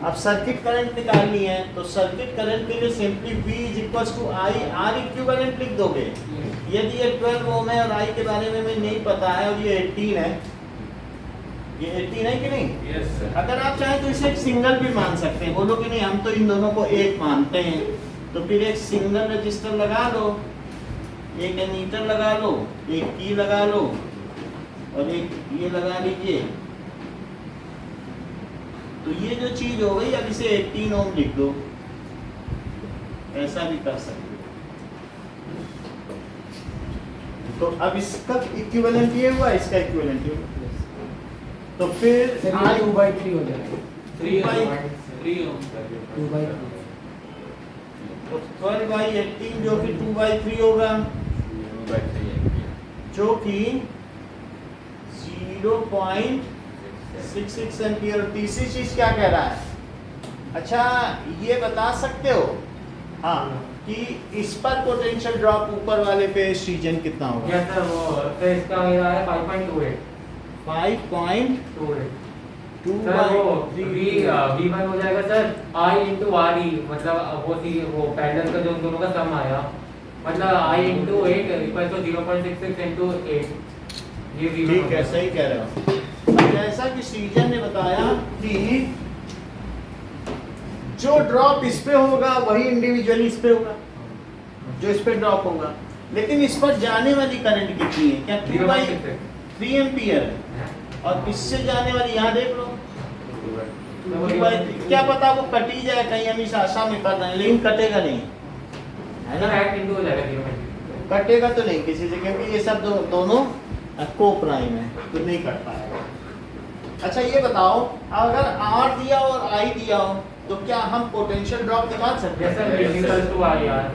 अब सर्किट करंट निकालनी है, तो सर्किट करंट के लिए simply V is equals to I R equivalent लिख दोगे। यदि ये 12 ओम है और I के बारे में हमें नहीं पता है और ये 18 है, ये 18 है कि नहीं? Yes, sir. अगर आप चाहें तो इसे एक सिंगल भी मान सकते हैं, बोलो कि नहीं हम तो इन दोनों को एक मानते हैं, तो फिर एक सिंगल रजिस्टर लगा लो, एक एमीटर लगा लो, एक की लगा लो और एक ये लगा लीजिए। तो ये जो चीज हो गई, अब इसे 18 ओम लिख दो, ऐसा भी कर सकते हो। तो अब इसका इक्विवेलेंट ये हुआ, इसका इक्विवेलेंट ये हुआ, तो फिर सर ये 2/3 हो जाएगा। 3 ओम 2/3 तो 12/18 जो कि 2/3 होगा, जो कि 0.66 एम्पियर। तीसरी चीज क्या कह रहा है? अच्छा ये बता सकते हो हाँ कि इस पर पोटेंशियल ड्रॉप ऊपर वाले पे रीजन कितना होगा? यस सर, वो तो इसका मेरा है 5.28 5.2 सर। वो V1 हो जाएगा सर I into RE, मतलब वो पैरेलल का जो उन दोनों का सम आया, मतलब I into 8 equal to 0.66 into 8। ये V1 ठीक है, सही कह रहे हो। अब जैसा कि सीजन ने बताया कि जो ड्रॉप इस पे होगा वही इंडिविजुअली इस पे होगा, जो इस पे ड्रॉप होगा, लेकिन इस पर जाने वाली करंट कितनी है? क्या 2/3 एम्पियर है, और इससे जाने वाली यहाँ देख लो 2/3। क्या पता वो कट ही जाए, कहीं हम इस आशा में कर रहे हैं, लेकिन कटेगा नहीं, है ना? ऐड इनटू हो जाएगा 0.6। कटेगा तो नहीं किसी से, क्योंकि ये सब दोनों को प्राइम है, तो नहीं कट पाएगा। अच्छा ये बताओ, अगर R दिया और I दिया हो तो क्या हम पोटेंशियल ड्रॉप निकाल सकते यस सर, हैं? V equal to IR।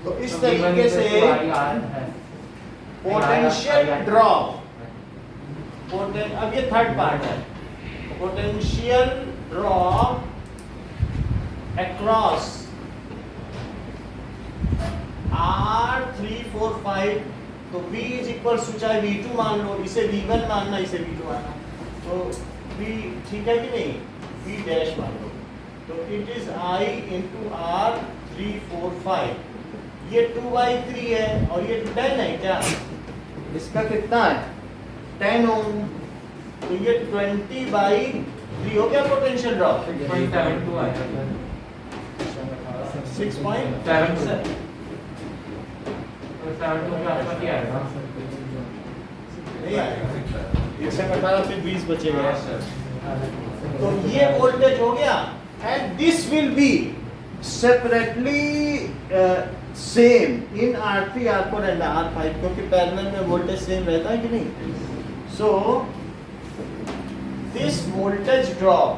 तो इस तरीके से पोटेंशियल ड्रॉप, अब ये थर्ड पार्ट है, पोटेंशियल ड्रॉप अक्रॉस R3 4 5, तो V इज इक्वल टू चाहे V2 मान लो, इसे V1 मानना, इसे V2 मानना, तो V ठीक है कि नहीं? V डैश मान लो, तो it is I into R3 4 5। ये 2/3 है और ये 10 है, क्या इसका कितना है? 10 ओम, तो ये 20/3 हो गया पोटेंशियल ड्रॉप। 6.72 आएगा सर। 6.7 तो 72 के आसपास ही आएगा। नहीं आएगा, 118 फिर 20 बचेगा। तो ये वोल्टेज हो गया, and this will be separately same in R3 R4 and R5, क्योंकि पैरेलल में वोल्टेज सेम रहता है कि नहीं? So this voltage drop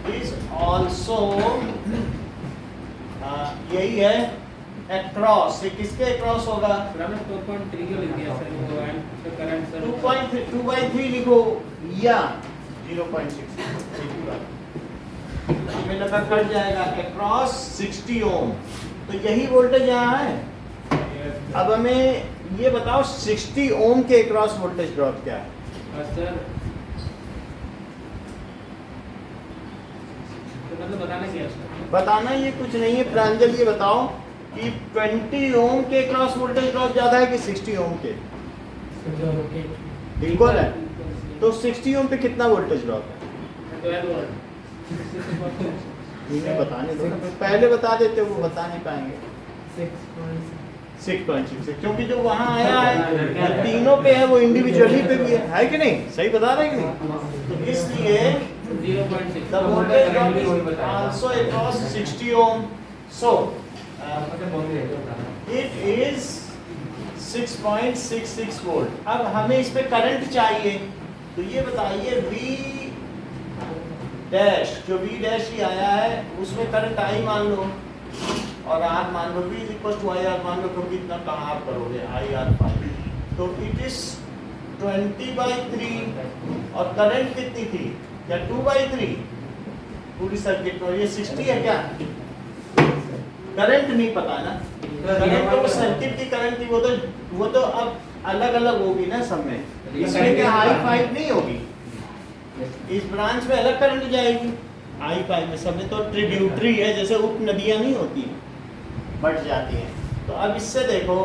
is also यही है अक्रॉस। ये किसके अक्रॉस होगा? 4.3 को लिख दिया सर, वो एंड करंट सर 2/3 लिखो या 0.6 में लगा कट जाएगा, अक्रॉस 60 ओम, तो यही वोल्टेज यहाँ है। अब हमें ये बताओ 60 ओम के अक्रॉस वोल्टेज ड्रॉप क्या है? सर, तो मतलब बताना क्या है सर? बताना ये कुछ नहीं है, प्रांजल ये बताओ कि 20 ओम के अक्रॉस वोल्टेज ड्रॉप ज्यादा है कि 60 ओम के? इक्वल है, तो 60 ओम पे कितना वोल्टेज ड्रॉप है? 12 वोल्ट। इन्हें बताने दो ना, पहले बता देते वो बता नहीं पाएंगे। 6.6, क्योंकि जो वहाँ आया है तीनों पे है, वो इंडिविजुअली पे भी है कि नहीं? सही बता रहे हैं कि नहीं? तो इसलिए 0.6 the voltage drop is also across 60 ohm, So मतलब बहुत ही रहता है it is 6.66 वोल्ट। अब हमें इस पे करंट चाहिए, तो ये बताइए V डैश, जो V डैश ही आया है उसमें करंट I मान लो और R मान लो, V is equal to I R मान लो, क्योंकि इतना कहाँ आप करोगे IR5। तो इट इज 20/3 और करंट कितनी थी, क्या 2/3 पूरी सर्किट में? ये 60 है क्या? करंट नहीं पता ना, करंट तो सर्किट की करंट थी, वो तो अब अलग अलग होगी ना सब में। इसमें क्या I5 नहीं होगी, इस ब्रांच में अलग करंट जाएगी। I5 में सब में तो ट्रिब्यूटरी है, जैसे उप नदियां नहीं होती बढ़ जाती हैं। तो अब इससे देखो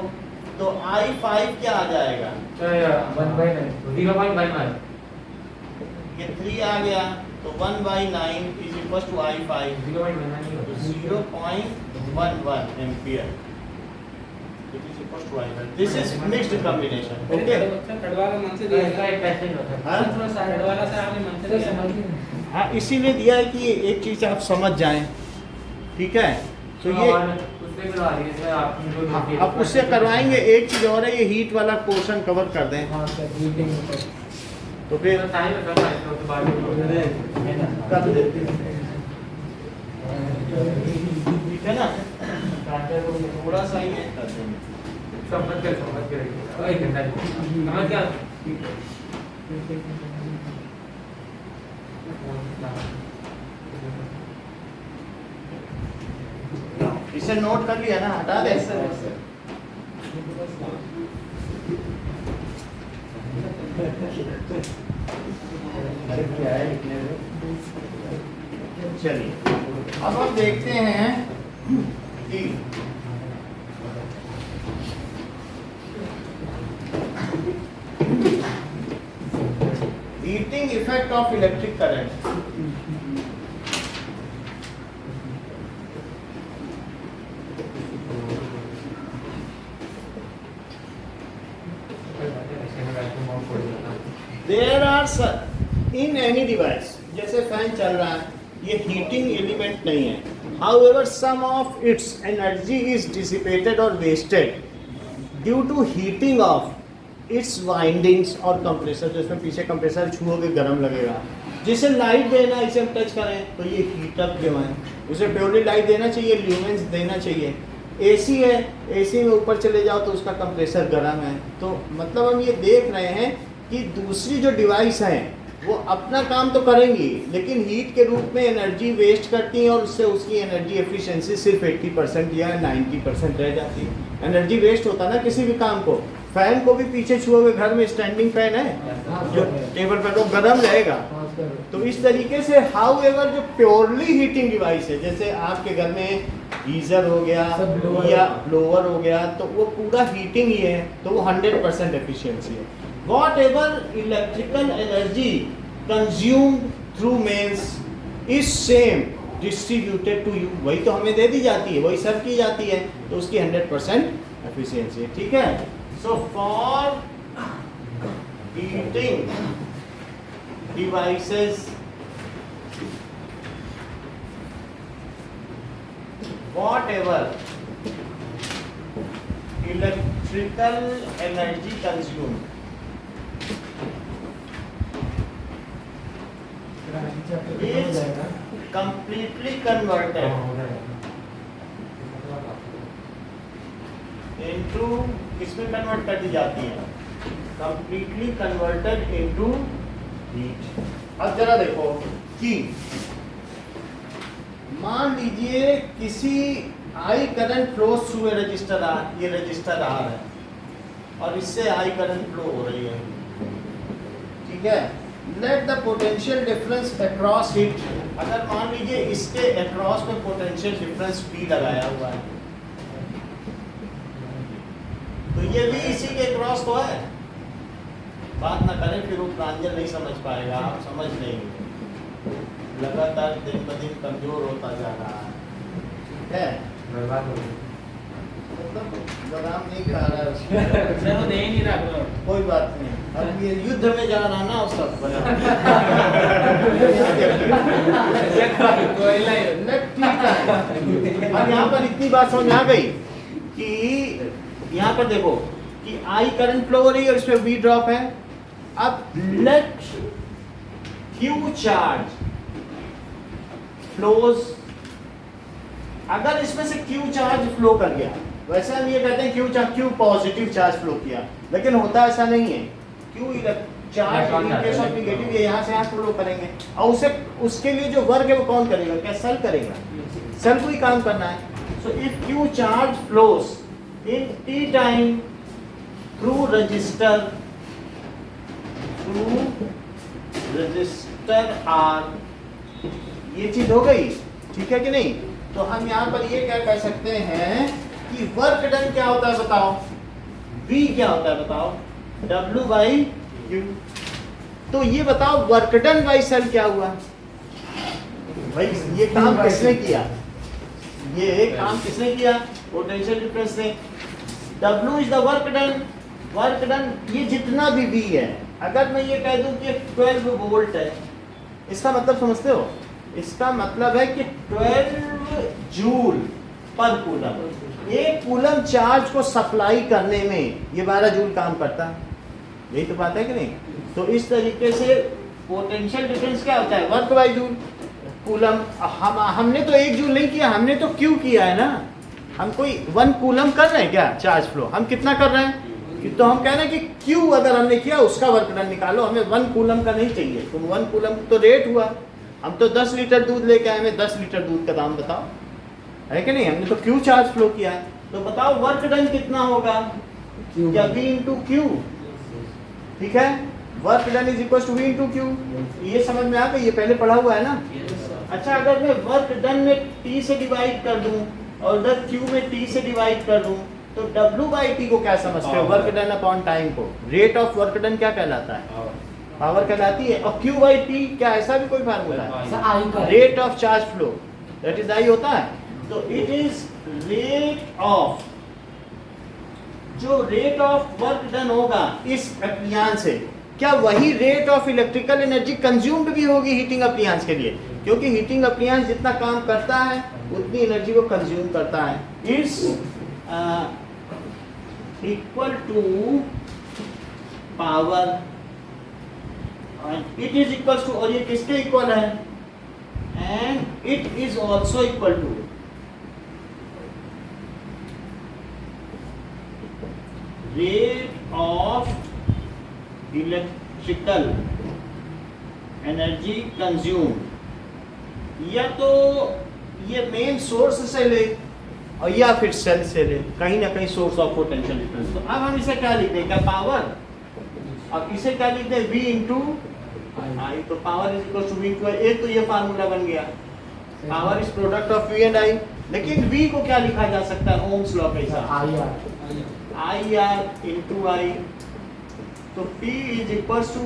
तो I5 क्या आ जाएगा, 0.9 ये 3 आ गया, तो 1/9 is equal to I5 0.11 ampere. It is equal to I5. This is mixed combination. Okay. कड़वाला मन से दिया है। हाँ? कड़वाला से आपने मन से दिया है। हाँ, इसीलिए दिया है कि एक चीज आप समझ जाएं, ठीक है? तो ये उससे करवा लीजिए सर आप जो हाँ, अब उससे करवाएंगे। एक चीज और है, ये हीट वाला पोर्शन कवर कर दें, हाँ सर, हीटिंग होता तो फिर टाइम है तो बाद में कर देते हैं, ठीक है ना? थोड़ा सा ही है, कर देंगे। समझ के रखिए एक घंटा समझ क्या इसे नोट कर लिया ना, हटा दे। चलिए अब हम देखते हैं कि heating effect of electric current. There are in any device, जैसे फैन चल रहा है, ये हीटिंग एलिमेंट नहीं है। However, some of its energy is dissipated or wasted due to heating of its windings और कंप्रेसर। जो इसमें पीछे कंप्रेसर छुओगे गर्म लगेगा। जिसे लाइट देना, इसे हम टच करें तो ये हीटअप जो है, उसे प्योरली लाइट देना चाहिए, ल्यूमेंस देना चाहिए। एसी है, एसी में ऊपर चले जाओ तो उसका कंप्रेसर गर्म है। तो मतलब हम ये देख रहे हैं कि दूसरी जो डिवाइस हैं वो अपना काम तो करेंगी, लेकिन हीट के रूप में एनर्जी वेस्ट करती हैं और उससे उसकी एनर्जी एफिशिएंसी सिर्फ 80% या 90% रह जाती है। एनर्जी वेस्ट होता ना किसी भी काम को। फैन को भी पीछे छुओगे, घर में स्टैंडिंग फैन है जो टेबल पर, तो गर्म रहेगा। तो इस तरीके से हाउ एवर जो प्योरली हीटिंग डिवाइस है, जैसे आपके घर में गीजर हो गया या ब्लोअर हो गया, तो वो पूरा हीटिंग ही है, तो वो 100% एफिशिएंसी है। Whatever electrical energy consumed through mains is same distributed to you, वही तो हमें दे दी जाती है, वही सर्व की जाती है, तो उसकी 100% एफिशिएंसी है, ठीक है? So for heating devices, whatever electrical energy consumed is completely converted into, किसमें कन्वर्ट कर दी जाती है? completely converted into heat। अब जरा देखो कि मान लीजिए किसी I current flow through a resistor R, ये रजिस्टर आर है और इससे आई करंट फ्लो हो रही है, ठीक है? Let the potential difference across it, अगर मान लीजिए इसके अक्रॉस में पोटेंशियल डिफरेंस पी लगाया हुआ है, तो ये भी इसी के क्रॉस तो है। बात ना करें फिर वो प्रांजल नहीं समझ पाएगा, आप समझ लेंगे। लगातार दिन ब दिन कमजोर होता जा रहा है, बर्बाद हो गई। मतलब बादाम नहीं खा रहा है उसको। सर वो दे ही नहीं रहा। कोई बात नहीं, अब ये युद्ध में जा रहा ना उस सब बना। अब यहाँ पर इतनी बात समझ आ गई कि यहाँ पर देखो कि आई करंट फ्लो हो रही है और इसमें वी ड्रॉप है। अब लेट क्यू चार्ज फ्लोज, अगर इसमें से क्यू चार्ज फ्लो कर गया, वैसे हम ये कहते हैं क्यू पॉजिटिव चार्ज फ्लो किया, लेकिन होता ऐसा नहीं है। Q charge in case of negative ये यहाँ से यहाँ फ्लो करेंगे और उसे उसके लिए जो वर्क है वो कौन करेगा? क्या सेल करेगा? सेल को ही काम करना है। So if Q charge flows in T time through resistor R, ये चीज हो गई, ठीक है कि नहीं? तो हम यहाँ पर ये क्या कह सकते हैं कि वर्क डन क्या होता है बताओ? V क्या होता है बताओ? W by Q। तो ये बताओ वर्क डन बाई सेल क्या हुआ भाई? ये काम किसने किया? ये काम किसने किया? पोटेंशियल डिफरेंस ने। W is the work done. Work done ये जितना भी V है, अगर मैं ये कह दूं कि 12 वोल्ट है, इसका मतलब समझते हो? इसका मतलब है कि 12 जूल पर कूलम, एक कूलम चार्ज को सप्लाई करने में ये 12 जूल काम करता है। यही तो बात है कि नहीं? तो इस तरीके से पोटेंशियल डिफरेंस क्या होता है? Work by joule. कूलम हमने तो 1 जूल नहीं किया, हमने तो क्यू किया है ना। हम कोई 1 कूलम कर रहे हैं क्या चार्ज फ्लो? हम कितना कर रहे हैं? तो हम कह रहे हैं कि क्यू अगर हमने किया उसका वर्क डन निकालो, हमें 1 कूलम का नहीं चाहिए। तुम 1 कूलम तो रेट हुआ, हम तो 10 लीटर दूध लेके आए, हमें 10 लीटर दूध का दाम बताओ, है कि नहीं? हमने तो क्यू चार्ज फ्लो किया है, तो बताओ वर्क डन कितना होगा? क्या V इंटू क्यू, ठीक है? Work done is equal to V into Q. ये समझ में आ गई? ये पहले पढ़ा हुआ है ना? अच्छा, अगर मैं वर्क डन में T से डिवाइड कर दूं और उधर Q में T से डिवाइड कर दूं, तो W बाई T को क्या समझते हो? वर्क डन अपॉन टाइम को। रेट ऑफ वर्क डन क्या कहलाता है? पावर कहलाती है। और Q बाई T क्या ऐसा भी कोई फार्मूला है? Rate of charge flow, that is I होता है। तो इट इज रेट ऑफ, जो रेट ऑफ वर्क डन होगा इस अप्लियांस से, क्या वही rate of electrical energy consumed भी होगी हीटिंग अप्लियांस के लिए? क्योंकि हीटिंग अप्लियांस जितना काम करता है उतनी एनर्जी को कंज्यूम करता है। It's equal to power, it is equal to, और ये किसके इक्वल है? And it is also equal to rate of electrical energy consume, या तो ये मेन सोर्स से ले और या फिर सेल से ले, कहीं ना कहीं सोर्स ऑफ पोटेंशियल डिफरेंस। तो अब हम इसे क्या लिख दें? क्या पावर? अब इसे क्या लिख दें? V into I. तो power is equal to V into I. एक तो ये फार्मूला बन गया, power is product of V and I। लेकिन V को क्या लिखा जा सकता है ओम्स लॉ के हिसाब? I R into I. तो P is equal to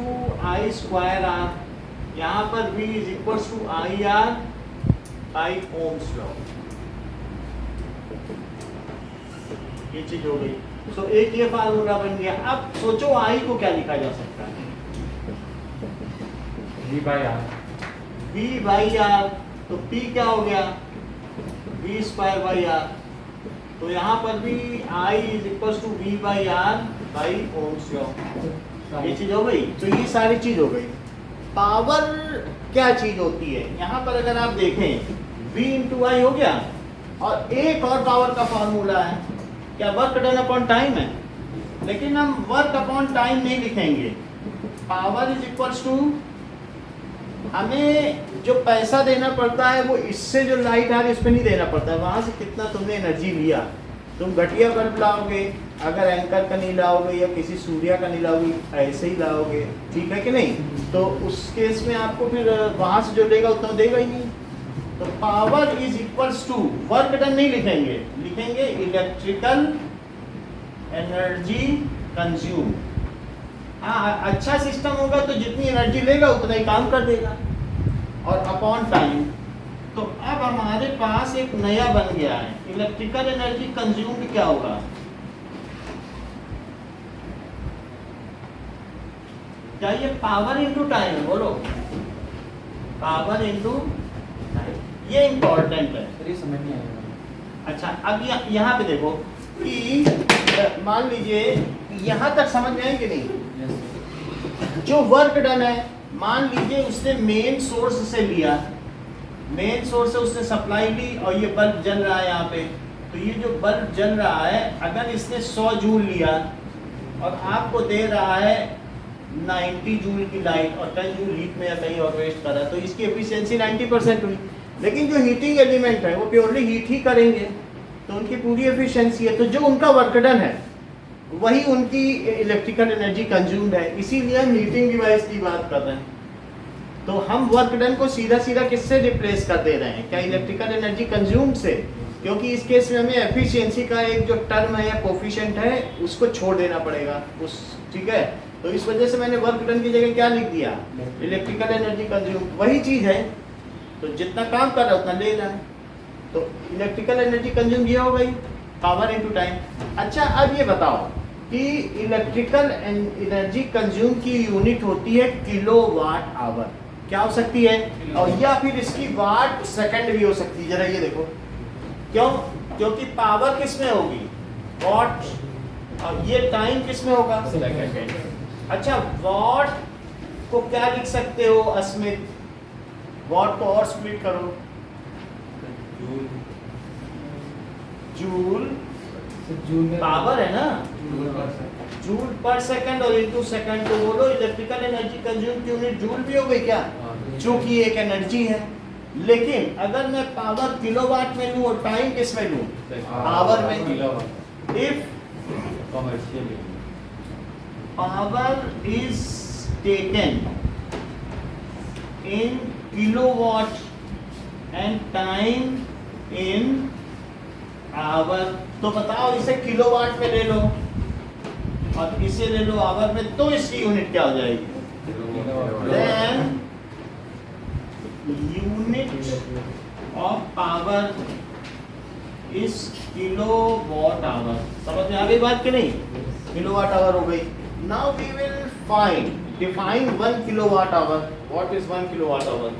I square R. यहाँ पर V is equal to I R by Ohm's law. ये चीज हो गई। तो एक ये फार्मूला बन गया। अब सोचो I को क्या लिखा जा सकता है? V by R। V by R. तो P क्या हो गया? V square by R. तो यहाँ पर भी I is equal to V by R by Ohm's law. ये चीज हो गई। तो ये सारी चीज हो गई। पावर क्या चीज होती है? यहाँ पर अगर आप देखें V इंटू आई हो गया, और एक और पावर का फॉर्मूला है, क्या? वर्क डन अपॉन टाइम है। लेकिन हम वर्क अपॉन टाइम नहीं लिखेंगे। पावर इज इक्वल टू, हमें जो पैसा देना पड़ता है वो इससे जो लाइट आ रही है उस पर नहीं देना पड़ता है, वहां से कितना तुमने एनर्जी लिया। तुम घटिया बल्ब लाओगे, अगर एंकर का नहीं लाओगे या किसी सूर्य का नहीं लाओगे, ऐसे ही लाओगे, ठीक है कि नहीं? तो उस केस में आपको फिर वहां से जो देगा उतना देगा ही नहीं। तो power is equals to, work done नहीं लिखेंगे, लिखेंगे इलेक्ट्रिकल एनर्जी कंज्यूम। हाँ, अच्छा सिस्टम होगा तो जितनी एनर्जी लेगा उतना ही काम कर देगा। और अपॉन टाइम, तो अब हमारे पास एक नया बन गया है, इलेक्ट्रिकल एनर्जी कंज्यूम्ड क्या होगा? क्या ये पावर इनटू टाइम है? बोलो, पावर इनटू टाइम, ये इम्पोर्टेंट है। सर ये समझ नहीं आएगा। अच्छा, अब यहाँ पे देखो कि मान लीजिए यहाँ तक समझ में आएंगे नहीं, जो वर्क डन है, मान लीजिए उसने मेन सोर्स से लिया, मेन सोर्स से उसने सप्लाई ली और ये बल्ब जल रहा है यहाँ पे, तो ये जो बल्ब जल रहा है, अगर इसने 100 जूल लिया और आपको दे रहा है 90 जूल की लाइट और 10 जूल हीट में या कहीं और वेस्ट कर रहा है, तो इसकी एफिशिएंसी 90% हुई। लेकिन जो हीटिंग एलिमेंट है वो प्योरली हीट ही करेंगे, तो उनकी पूरी एफिशिएंसी है, तो जो उनका वर्क डन है वही उनकी इलेक्ट्रिकल एनर्जी कंज्यूम्ड है। इसीलिए हम हीटिंग डिवाइस की बात कर रहे हैं। तो हम वर्क डन को सीधा सीधा किससे रिप्लेस कर दे रहे हैं? क्या इलेक्ट्रिकल एनर्जी कंज्यूम्ड से? क्योंकि इस केस में हमें एफिशिएंसी का एक जो टर्म है या कोफिशिएंट है उसको छोड़ देना पड़ेगा उस, ठीक है। तो इस वजह से मैंने वर्क डन की जगह क्या लिख दिया? Electrical energy consumed. वही चीज़ है, तो जितना काम कर रहा है उतना ले रहा है, तो इलेक्ट्रिकल एनर्जी कंज्यूम ये हो गई, पावर इनटू टाइम। अच्छा, अब ये बताओ कि इलेक्ट्रिकल एनर्जी कंज्यूम की यूनिट होती है किलोवाट आवर, क्या हो सकती है? और या फिर इसकी वाट सेकंड भी हो सकती है। जरा ये देखो, क्यों? क्योंकि पावर किस में होगी? वॉट, और ये टाइम किस में होगा? सेकंड। अच्छा, वॉट को क्या लिख सकते हो अस्मित? वॉट को और स्प्लिट करो, जूल पावर है ना, जूल पर सेकंड और इनटू सेकंड, तो बोलो इलेक्ट्रिकल एनर्जी कंज्यूम की यूनिट जूल भी हो गई क्या? चूंकि एक एनर्जी है। लेकिन अगर मैं पावर किलोवाट में लूं और टाइम किस में लूं? पावर में। If power is taken in kilowatt and time in hour, तो बताओ इसे किलोवाट में ले लो और इसे ले लो आवर में, तो इसकी यूनिट क्या हो जाएगी? Then unit of power is kilowatt hour. समझ में आ गई बात कि नहीं? किलोवाट आवर हो गई। Now we will find, define 1 kilowatt hour. What is 1 kilowatt hour?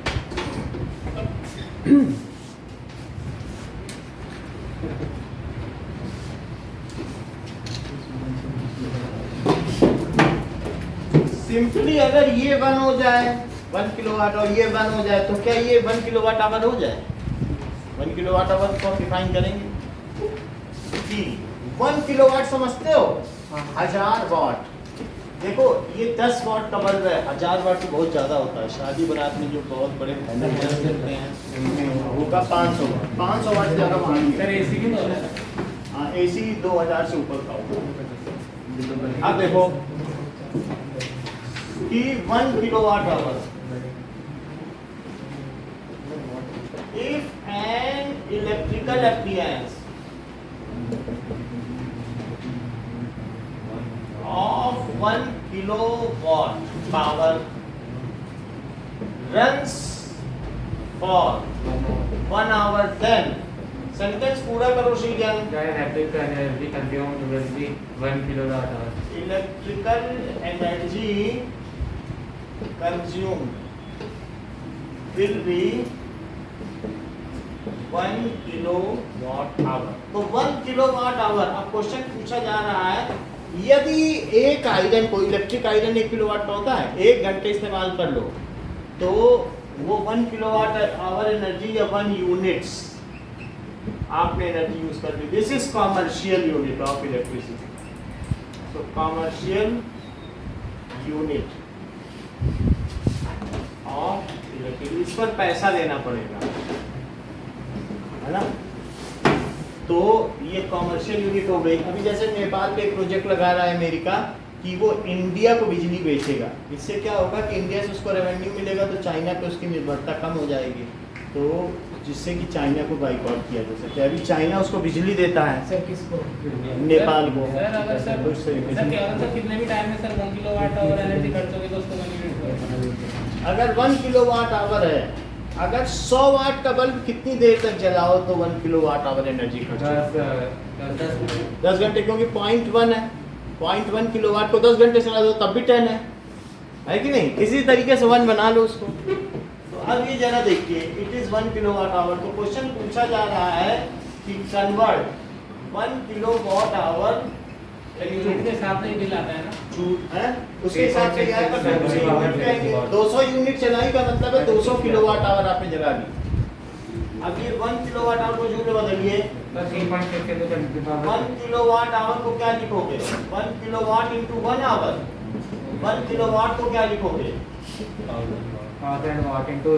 Simply अगर ये 1 हो जाए, 1 किलोवाट, और ये 1 हो जाए, तो क्या ये 1 किलोवाट आवर हो जाए? 1 किलोवाट आवर को डिफाइन करेंगे कि 1 किलोवाट समझते हो? 1000 वाट। देखो ये 10 वाट का बल्ब है, 1000 वाट तो बहुत ज़्यादा होता है। शादी बारात में जो बहुत बड़े पैनल होते हैं उनमें होगा 500 वाट। 500 वाट से ज़्यादा मांग सर एसी भी तो है। हाँ, एसी 2000 से ऊपर का होगा। अब देखो कि 1 kilowatt our, if an electrical appliance of 1 kilowatt power runs for 1 hour, then sentence पूरा करो Srijan. Electrical energy consumed will be 1 kilowatt our. Electrical energy consumed will be 1 kilowatt our. तो 1 किलोवाट आवर, अब क्वेश्चन पूछा जा रहा है, यदि एक आयरन को, इलेक्ट्रिक आयरन 1 किलोवाट का होता है, 1 घंटे इस्तेमाल कर लो, तो वो 1 किलोवाट आवर एनर्जी या 1 यूनिट्स आपने एनर्जी यूज कर दी। This is commercial unit of electricity. तो कॉमर्शियल यूनिट ऑफ इलेक्ट्रिसिटी, इस पर पैसा देना पड़ेगा, है ना। तो ये कॉमर्शियल यूनिट हो गई। अभी जैसे नेपाल पे एक प्रोजेक्ट लगा रहा है अमेरिका कि वो इंडिया को बिजली बेचेगा। इससे क्या होगा कि इंडिया से उसको रेवेन्यू मिलेगा, तो चाइना पे उसकी निर्भरता कम हो जाएगी, तो जिससे कि चाइना को बाइकआउट किया जा सकता है। अभी चाइना उसको बिजली देता है, सर किसको? नेपाल को। सर अगर सर उस तरीके सर से क्या सर कितने भी टाइम में सर 1 किलोवाट आवर एनर्जी खर्च होगी तो उसको 1 यूनिट अगर 1 किलोवाट आवर है, अगर 100 वाट का बल्ब कितनी देर तक जलाओ तो 1 किलोवाट आवर एनर्जी खर्च होगी? 10 घंटे, क्योंकि 0.1 है। 0.1 किलोवाट को 10 घंटे चला दो तब भी 10 है। है कि नहीं? इसी तरीके से 1 बना लो उसको। तो अब ये जरा देखिए, इट इज 1 किलोवाट आवर। तो क्वेश्चन पूछा जा रहा है कि कन्वर्ट 1 किलोवाट आवर यूनिट के हिसाब से ही बिल आता है ना। है, उसके हिसाब से यार 200 यूनिट चलाई का मतलब है 200 किलोवाट आवर आपने जला दी। अब ये 1 किलोवाट आवर को जूल में बदलिए। बस 3.6 के तो 1 किलोवाट आवर को क्या लिखोगे? 1 किलोवाट इंटू 1 आवर। 1 किलोवाट को क्या लिखोगे? 1000 वाट इनटू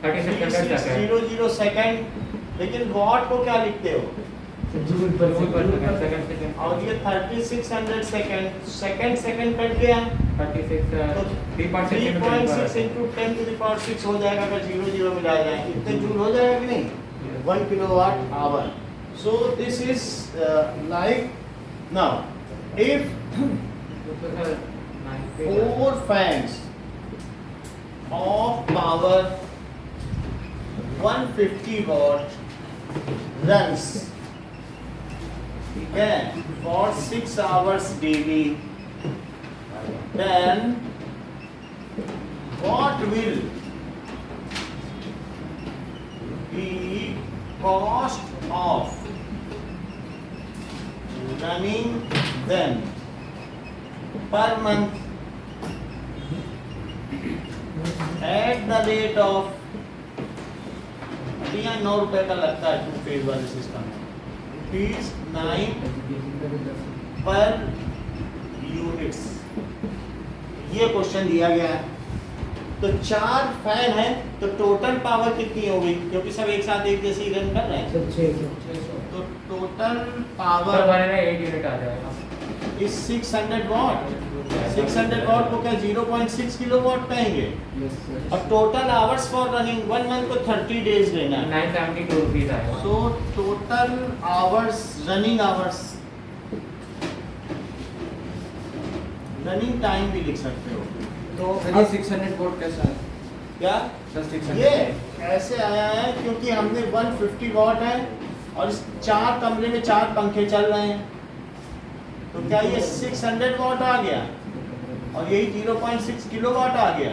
3600 3600 सेकंड। लेकिन वाट को क्या लिखते हो? जूल पर सेकंड। और ये 3600 सेकंड। सेकंड कट गया 36 तो 3.6 into 10 to the power 6 हो जाएगा। अगर 0 मिलाया जाए इतने जूल हो जाएगा कि नहीं? 1 kilowatt our. So this is like now if 4 fans of power 150 watt runs for 6 hours daily, then what will be cost of running them per month at the rate of 9 रुपए का लगता है 2 phase वाले system में, rupees 9 पर units. ये question दिया गया है। तो 4 फैन है तो टोटल पावर कितनी हो गई? क्योंकि सब एक साथ एक जैसे ही रन कर रहे हैं। 600 तो टोटल पर पावर बने ना 8 यूनिट आ जाएगा। Is 600 what. 600 वॉट को क्या 0.6 किलोवाट कहेंगे? और total hours for running 1 month को 30 डेज लेना है। 972 रुपीस आएगा। So total hours, running hours, running time भी लिख सकते हो। तो ये 600 वोट कैसा है? क्या Just 600 ये ऐसे आया है क्योंकि हमने 150 वॉट है और इस 4 कमरे में 4 पंखे चल रहे हैं, तो क्या ये 600 वॉट आ गया और यही 0.6 किलोवाट आ गया।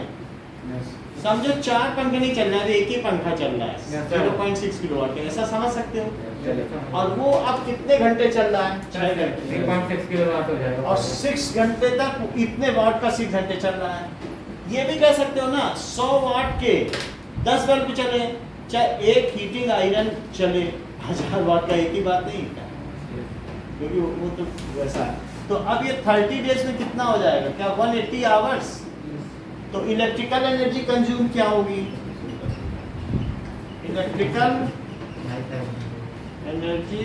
Yes. समझो 4 पंखे नहीं चल रहे हैं, एक ही पंखा चल रहा है Yes, sir. 0.6 किलोवाट का, ऐसा समझ सकते हो। चलेगा। और वो अब कितने घंटे चल रहा है? 6 घंटे। 3.6 किलोवाट हो जाएगा। और 6 घंटे तक इतने वाट का 6 घंटे चल रहा है। ये भी कह सकते हो ना 100 वाट के 10 बल्ब चले, चाहे एक हीटिंग आयरन चले, 1000 वाट का एक ही बात नहीं है, क्योंकि वो तो वैसा है। तो अब ये 30 डेज में कितना हो जाएगा? क्या 180 आवर्स? तो इलेक्ट्रिकल एनर्जी कंज्यूम क्या होगी? Electrical energy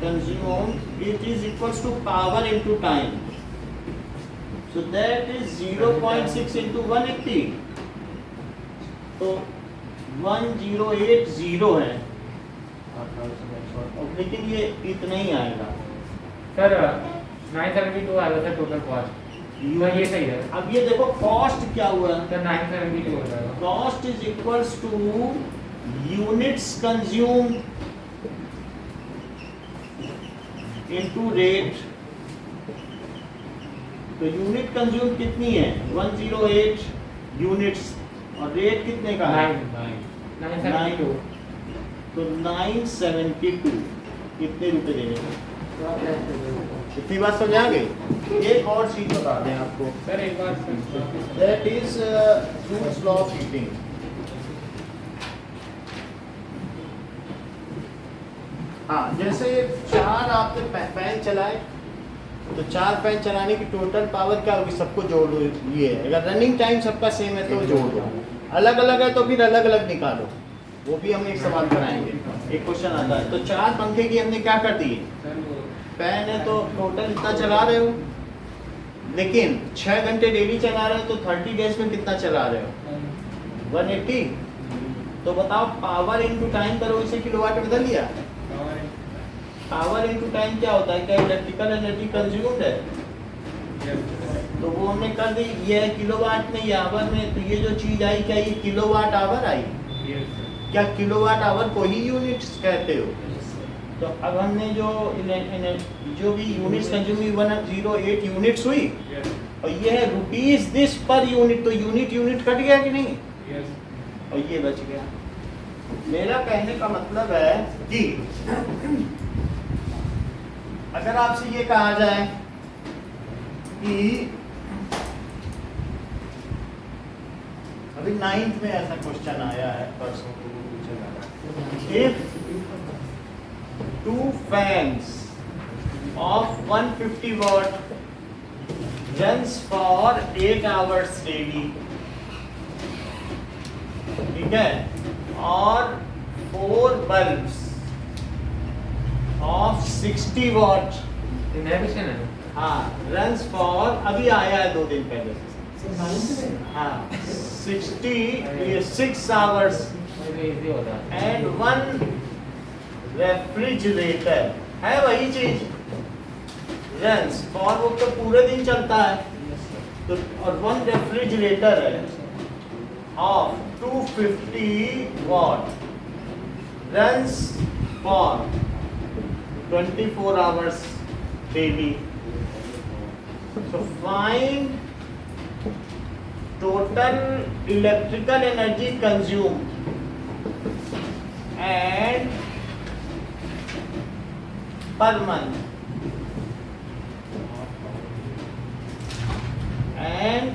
consume it is equals to power into time. So that is 0.6 into 180, तो 1080 है, लेकिन ये इतना ही आएगा सर 972 आएगा सर टोटल कॉस्ट। ये सही है। अब ये देखो कॉस्ट क्या हुआ? सर 972 हो जाएगा। Cost is equals two units consume into rate. तो यूनिट कंज्यूम कितनी है? 108 यूनिट्स, और रेट कितने का है? 972। तो 972 कितने रुपए देने? इतनी बात समझ आ गई? एक और चीज बता दें आपको, सर एक बार that is Joule's law of heating. हाँ, जैसे 4 आपने फैन चलाए, तो 4 फैन चलाने की टोटल पावर क्या होगी? सबको जोड़ लो। ये है, अगर रनिंग टाइम सबका सेम है तो जोड़ दो, अलग अलग है तो फिर अलग अलग निकालो। वो भी हम एक सवाल कराएंगे, एक क्वेश्चन आता है। तो 4 पंखे की हमने क्या कर दी? फैन है तो टोटल इतना चला रहे हो, लेकिन 6 घंटे डेली चला रहे हो, तो 30 डेज में कितना चला रहे हो? 180। तो बताओ पावर इनटू टाइम करो, इसे किलोवाट में बदल लिया। पावर इनटू टाइम क्या होता है? क्या इलेक्ट्रिकल एनर्जी कंज्यूम्ड है? तो वो हमने कर दी, ये है किलोवाट में, ये आवर में। तो ये जो चीज आई, क्या ये किलोवाट आवर आई? क्या किलोवाट आवर को ही यूनिट्स कहते हो? तो अब हमने जो भी यूनिट्स कंज्यूम हुई 108 यूनिट्स हुई, और ये है रुपीज दिस पर यूनिट, तो यूनिट कट गया कि नहीं, यस और ये बच गया। मेरा कहने का मतलब है कि अगर आपसे ये कहा जाए कि अभी 9th में ऐसा क्वेश्चन आया है, परसों को पूछा जा रहा है, if 2 fans of 150 watt runs for 8 hours daily, ठीक है, और 4 bulbs of 60 watt, इनहिबिशन है। हाँ, runs for, अभी आया है 2 दिन पहले, हाँ 6 hours इजी होता है। and 1 refrigerator, है वही चीज, runs for वो तो पूरे दिन चलता है, तो और 1 रेफ्रिजरेटर है of 250 watt runs for 24 hours daily. So find total electrical energy consumed and per month and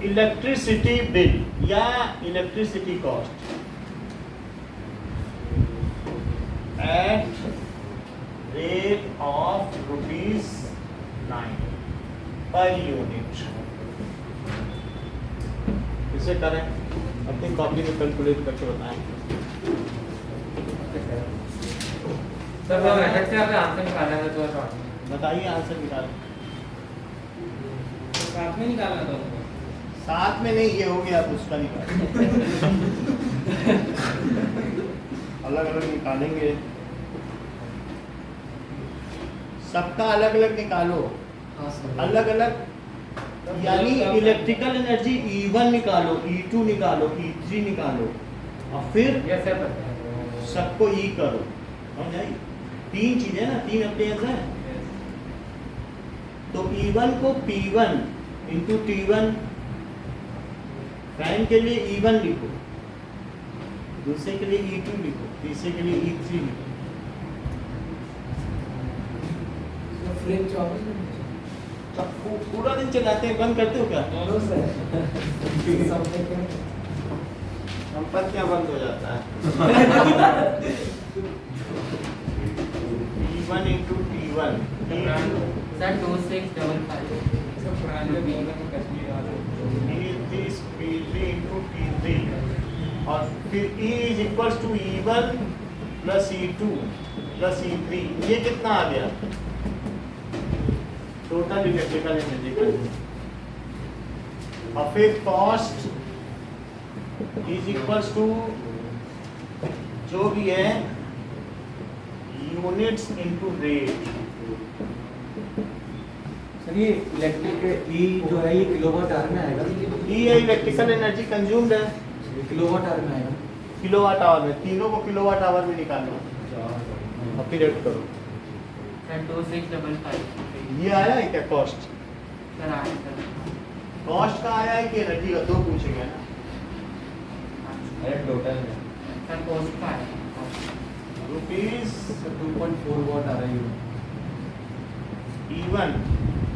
electricity bill या electricity cost at rate of ₹9 per unit. इसे करें, अपनी कॉपी में कैलकुलेट करके बताएं। सर वो मेथड से आपने आंसर निकालना है तो बताइए आंसर निकालें। तो साथ में निकालना था उसको। साथ में नहीं, ये हो गया तो उसका निकालें। अलग अलग निकालेंगे, सबका अलग अलग निकालो, अलग अलग, यानी इलेक्ट्रिकल एनर्जी E1 निकालो, E2 निकालो, E3 निकालो, और फिर ये सब पता है। सबको E करो, समझ आई? 3 चीजें ना, 3 अप्लायंस हैं, तो E1 को P1 इंटू T1, फैन के लिए E1 लिखो, दूसरे के लिए E2 लिखो, तीसरे के लिए E3 लिखो। फ्रिज 24 सब पूरा दिन चलाते हैं, बंद करते हो क्या? नो सर संपत्तियां बंद हो जाता है। P1 इंटू T1, सर 2655 सब पुराने बीच में कश्मीर वाले। P3 इंटू T3, और फिर E is equals to E1 plus E2 plus E3, ये कितना आ गया? टोटल इलेक्ट्रिकल एनर्जी का, और फिर कॉस्ट इज इक्वल्स टू जो भी है यूनिट्स इनटू रेट। सर ये इलेक्ट्रिक ई जो है ये किलोवाट आवर में आएगा, ये है इलेक्ट्रिकल एनर्जी कंज्यूम्ड है, किलोवाट आवर में आएगा। किलोवाट आवर में, तीनों को किलोवाट आवर में निकालना, और फिर ऐड करो। सर 2655 ये आया है क्या कॉस्ट? सर आंसर कॉस्ट का आया है कि एनर्जी का? 2 पूछेंगे ना। अरे टोटल में सर कॉस्ट का है रुपीज 2.4 वाट आ रही है। E1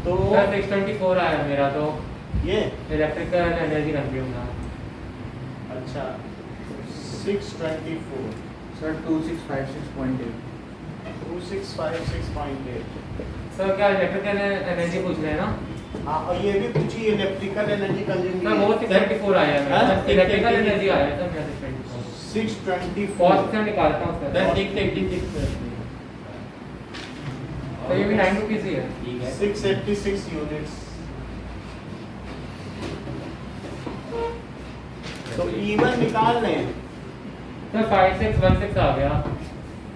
तो सर 624 आया मेरा, तो ये इलेक्ट्रिकल एनर्जी कंज्यूम था। अच्छा 624, सर 2656.8। 2656.8। सर क्या इलेक्ट्रिकल एनर्जी पूछ रहे हैं ना? हाँ, और ये भी पूछी इलेक्ट्रिकल एनर्जी कंज्यूम सर वो 624 आया है मेरा, हाँ? इलेक्ट्रिकल एनर्जी आया है सर मेरा 624। 624। कॉस्ट से निकालता हूँ सर। सर 686 तो ये भी 9 रुपीज ही है। ठीक है। 686 यूनिट्स। तो E1 निकाल लें, सर 5616 आ गया।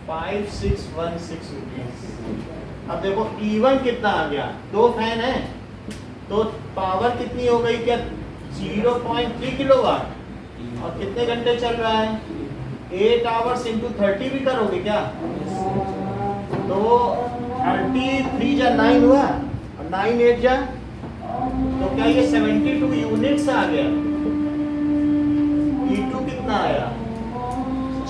5616 रुपीज। अब देखो E1 कितना आ गया, 2 फैन है तो पावर कितनी हो गई क्या? 0.3 किलोवाट, और कितने घंटे चल रहा है? 8 आवर्स इंटू 30 भी करोगे क्या? तो 33 जा 9 हुआ, और 9 8 जा 6 आ गया, E2 कितना आया,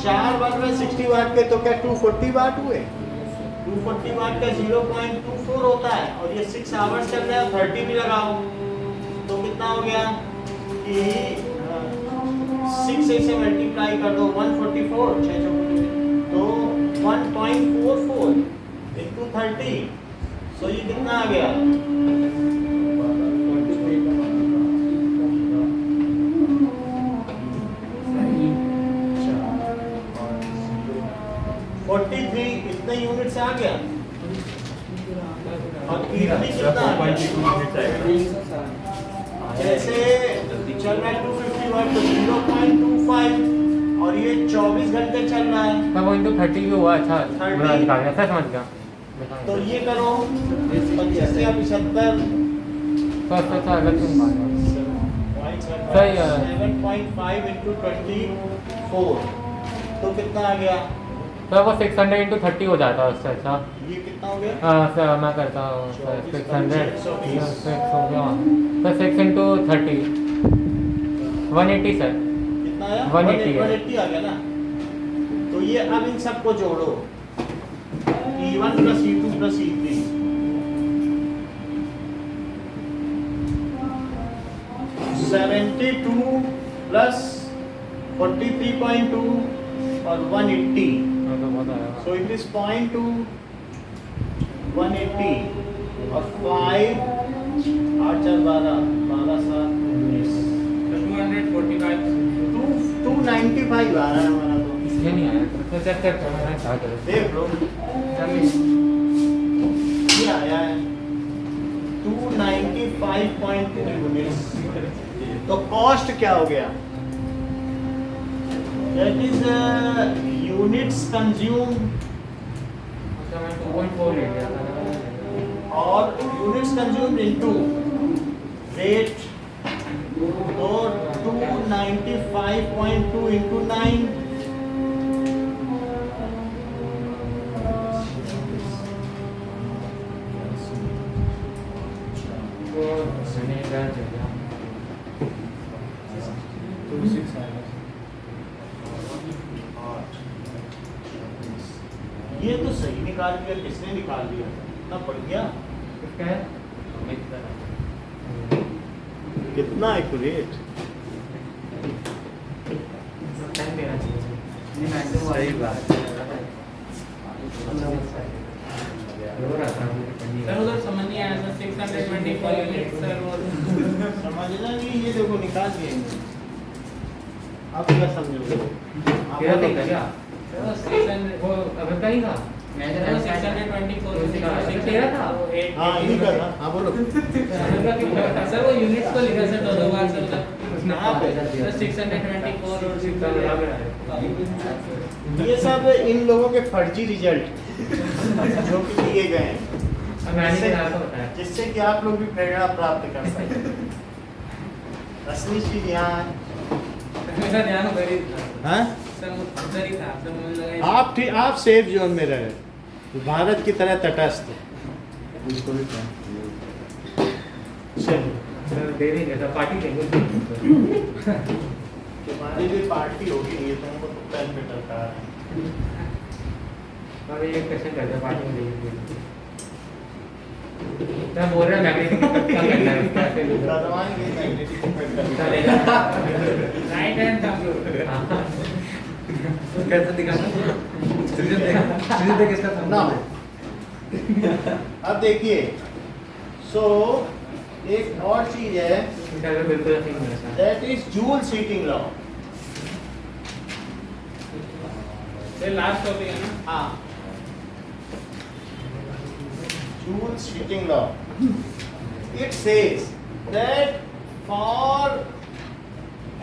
4 बल्ब में 60 वाट के तो क्या 240 वाट हुए, 240 वाट का 0.24 होता है, और ये 6 आवर्स चल रहा है, 30 भी लगाओ तो कितना हो गया कि 6 से मल्टीप्लाई कर दो 144, 6 तो 1.44 into 30, सो ये कितना आ गया, इतने यूनिट से आ गया, और E3 कितना आ गया, जैसे चल रहा है 250 वाट तो 0.25, और ये 24 घंटे चल रहा है, मैं वो इनटू 30 भी हुआ, अच्छा 30 बड़ा निकाल गया, सर समझ गया। तो ये करो 25 या 75 तो अच्छा अलग से निकाल सही है। 7.5 into 24 तो कितना आ गया, तो वो 600 into 30 हो जाता है उससे अच्छा। ये कितना हो गया, हाँ सर मैं करता हूँ 600 6 हो गया, तो 6 into 30 180 सर, कितना आया 180 है। 180 आ गया ना, तो ये अब इन सबको जोड़ो, E1 plus E2 plus E3, (72) plus 43.2 और 180, हाँ, तो बहुत आया। so it is 0.2 180 और 5 8 4 12 12 7 19 245 295 आ रहा है हमारा, तो ये नहीं आया तो चेक करता हूँ मैं क्या करूँ। देख लो ये आया है 295.2 यूनिट्स, तो कॉस्ट क्या हो गया, दैट इज यूनिट्स कंज्यूम अच्छा मैं 2.4 ले लिया था और यूनिट्स कंज्यूम इनटू रेट, तो 295.2 into 9 तो मैंने क्या चाहिए 26 ये तो सही निकाल दिया, किसने निकाल दिया, इतना बढ़िया, किसका है कितना एक्यूरेट, टाइम देना चाहिए सही बात सर उधर समझ नहीं आया सर 624 यूनिट सर, और समझना नहीं, ये देखो निकाल दिए, आप क्या समझोगे, तेरा देखा क्या सर 600 वो अभी का ही था मैं 624 तेरा था हाँ इन्हीं का था, हाँ बोलो, सर वो यूनिट्स को लिखा सर दो बार सर कहाँ पे? सर 624 और ये सब इन लोगों के फर्जी रिजल्ट जो कि दिए गए हैं, जिससे कि आप लोग भी प्रेरणा प्राप्त कर सकें, असली चीज यहाँ मेरा ध्यान उधर ही था हाँ सर, उधर ही था सर, मुझे लगा आप सेफ जोन में रहे, भारत की तरह तटस्थ, चलो दे देंगे सर पार्टी देंगे तुम्हारी भी पार्टी होगी, ये तुमको तो पेन पे टलका रहा है। और एक क्वेश्चन करते हैं पार्टी में देंगे मैं बोल रहा मैग्नेटिक क्या करना है इसका ऐसे भी करवाएंगे मैग्नेटिक इफेक्ट का। चलेगा राइट हैंड कंप्यूटर कैसे दिखाना सीजन देख इसका ना अब देखिए, सो एक और चीज है, बिल्कुल ठीक नहीं है that is Joule's heating law. ये लास्ट टॉपिक है ना, हाँ, Joule's heating law. It says that for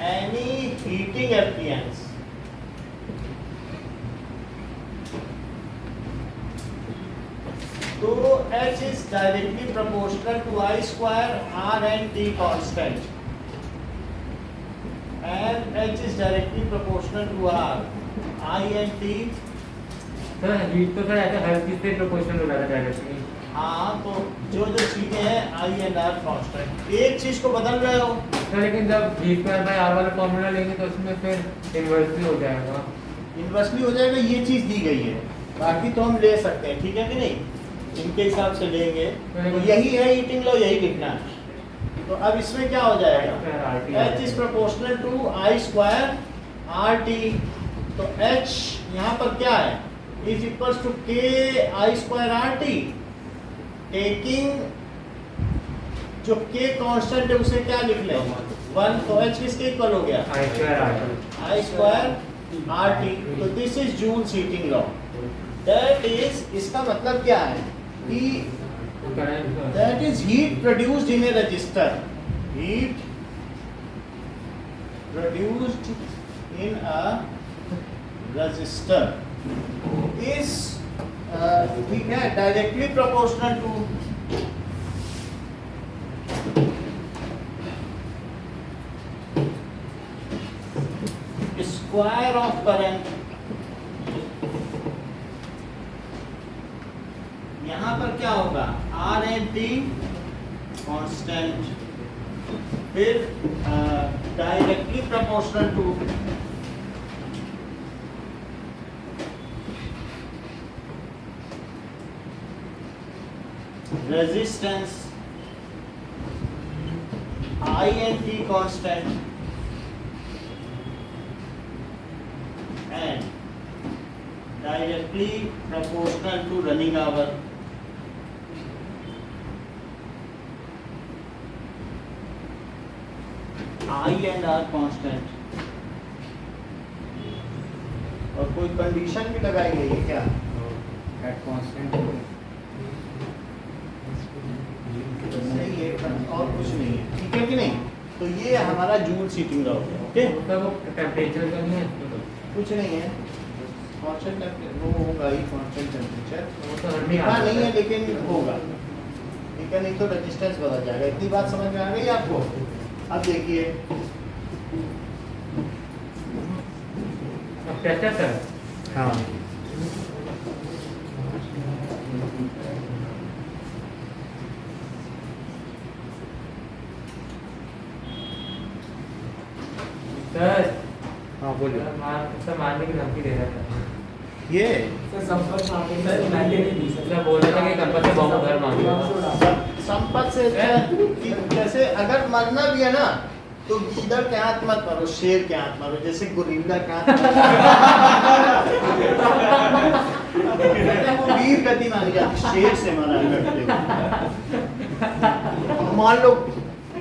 any heating appliance, तो H is directly proportional to I square R and T constant, and H is directly proportional to R, I and T. Sir heat तो sir ऐसे हर चीज से proportional हो रहा है directly हाँ, तो जो जो चीजें हैं आई एंड आर कांस्टेंट, एक चीज को बदल रहे हो। तो लेकिन जब v²/r वाला फॉर्मूला लेंगे तो उसमें फिर इन्वर्सली हो जाएगा। इन्वर्सली हो जाएगा, ये चीज दी गई है, बाकी तो हम ले सकते हैं, ठीक है कि नहीं, इनके हिसाब से लेंगे। तो यही है ईटिंग लॉ, यही लिखना है। तो अब इसमें क्या हो जाएगा, h is proportional to I square R T. तो h यहाँ पर क्या है, इज इक्वल्स टू के आई स्क्वायर आर टी। टेकिंग जो k कांस्टेंट है उसे क्या लिख लें, 1, तो h किसके इक्वल हो गया, आई स्क्वायर आर टी। तो this is Joule's heating law. That is, इसका मतलब क्या है कि that is heat produced in a resistor, heat produced in a resistor is ठीक है directly proportional to square of current। यहाँ पर क्या होगा, आर एंड टी कांस्टेंट, फिर directly proportional to resistance, I and T constant, and directly proportional to running hour। I and R constant, और कोई condition भी लगाई गई है क्या, At constant नहीं है, और कुछ नहीं है, ठीक है कि नहीं। तो ये हमारा जूल हीटिंग लॉ है, ओके। टेम्परेचर का नहीं है, कुछ नहीं है, कांस्टेंट वो होगा ही, कांस्टेंट टेम्परेचर वो तो हर लिखा नहीं है लेकिन होगा, ठीक है। नहीं तो रेजिस्टेंस बदल जाएगा। इतनी बात समझ में आ गई आपको। अब देखिए, अब कैसे सर, हाँ सर हाँ बोलिए। सर मारने की धमकी दे रहा था। ये सर संपर्क में आके सर मैंने नहीं दी सर। सर बोल रहा था कि संपत्ति से बहुत घर मांगेगा। संपत से कि जैसे अगर मरना भी है ना तो गीदड़ के हाथ मत मारो, शेर के हाथ मारो, जैसे गोरिल्ला के हाथ वो वीर गति मानी जाती, शेर से मारा करते। मान लो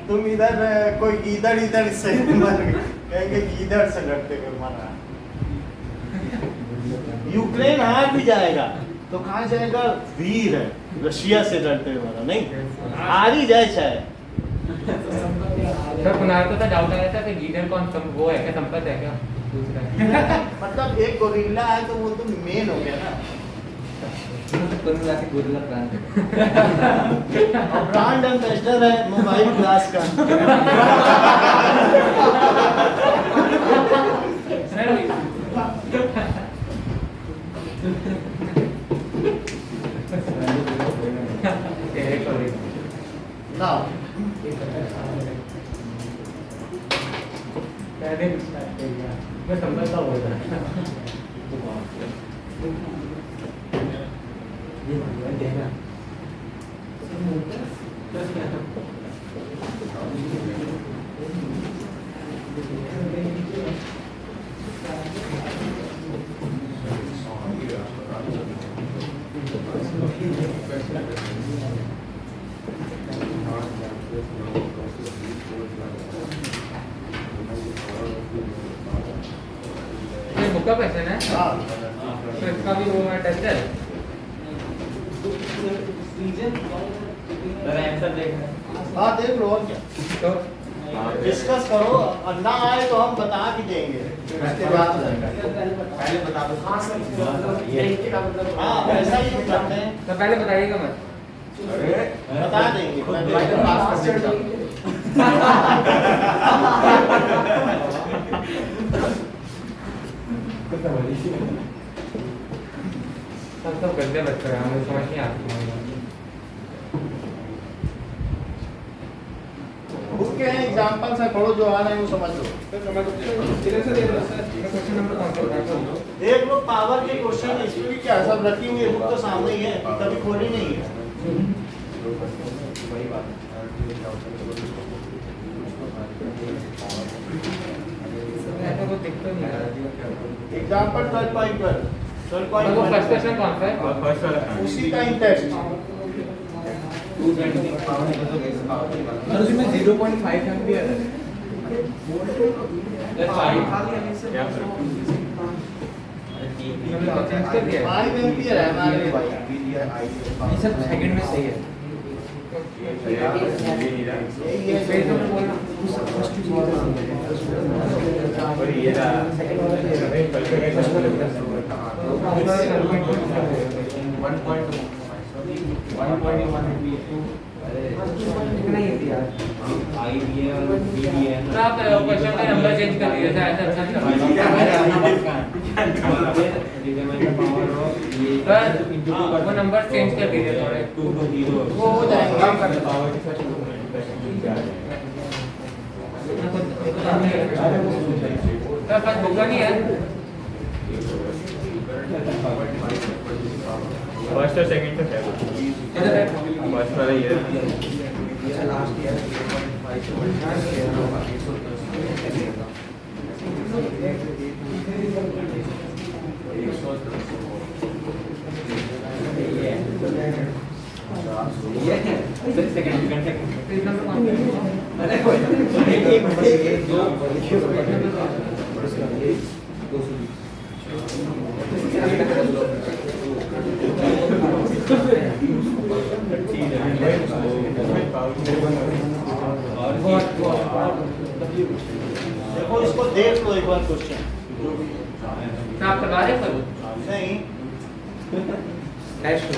तुम इधर कोई गीदड़ इधर से मर गए, कहेंगे गीदड़ से लड़ते हुए मरा। यूक्रेन हार भी जाएगा तो कहा जाएगा वीर है, रशिया से लड़ते हुए मरा। नहीं, हार ही जाए चाहे। सर कुनाल को तो डाउट आया था कि लीडर कौन वो है क्या, संपत है क्या दूसरा। मतलब एक गोरिल्ला है तो वो तो मेन हो गया ना, कुल मिला के गोरिल्ला ब्रांड और ब्रांड एम्बेसडर है मोबाइल ग्लास का। Now, मैं समझता हूँ बुका क्वेश्चन है तो इसका भी वो टेस्ट है। आंसर देखना, हाँ देख लो और क्या, तो डिस्कस करो, और ना आए तो हम बता भी देंगे उसके बाद। पहले बता दो। हाँ ऐसा ही हम करते हैं, तो पहले बताइएगा मत। बता देंगे। पास कर सब गंदे बच्चे हैं, हमें समझ नहीं आती। के हैं एग्जांपल से पढ़ो, जो आ रहे हैं वो समझ लो। देख लो पावर के क्वेश्चन, इसमें भी क्या सब रखी हुई है, बुक तो सामने ही है, कभी खोली नहीं है। एग्जांपल 12.12 फर्स्ट क्वेश्चन कौन सा है? फर्स्ट वाला उसी का ही टेस्ट। और उसमें 0.5 एम्पियर है। क्या 5 एम्पियर है हमारे भाई। ये सब सेकंड में सही है। और ये आप क्वेश्चन का नंबर चेंज कर दीजिए, ऐसा अच्छा नहीं सर, वो नंबर चेंज कर दीजिए थोड़े, वो हो जाएंगे। सर फर्स्ट बुक नहीं है। फर्स्ट और सेकंड तो है, फर्स्ट वाला ये है। लास्ट ईयर देखो इसको देख लो एक बार क्वेश्चन। आप करवा रहे सर? नहीं टेस्ट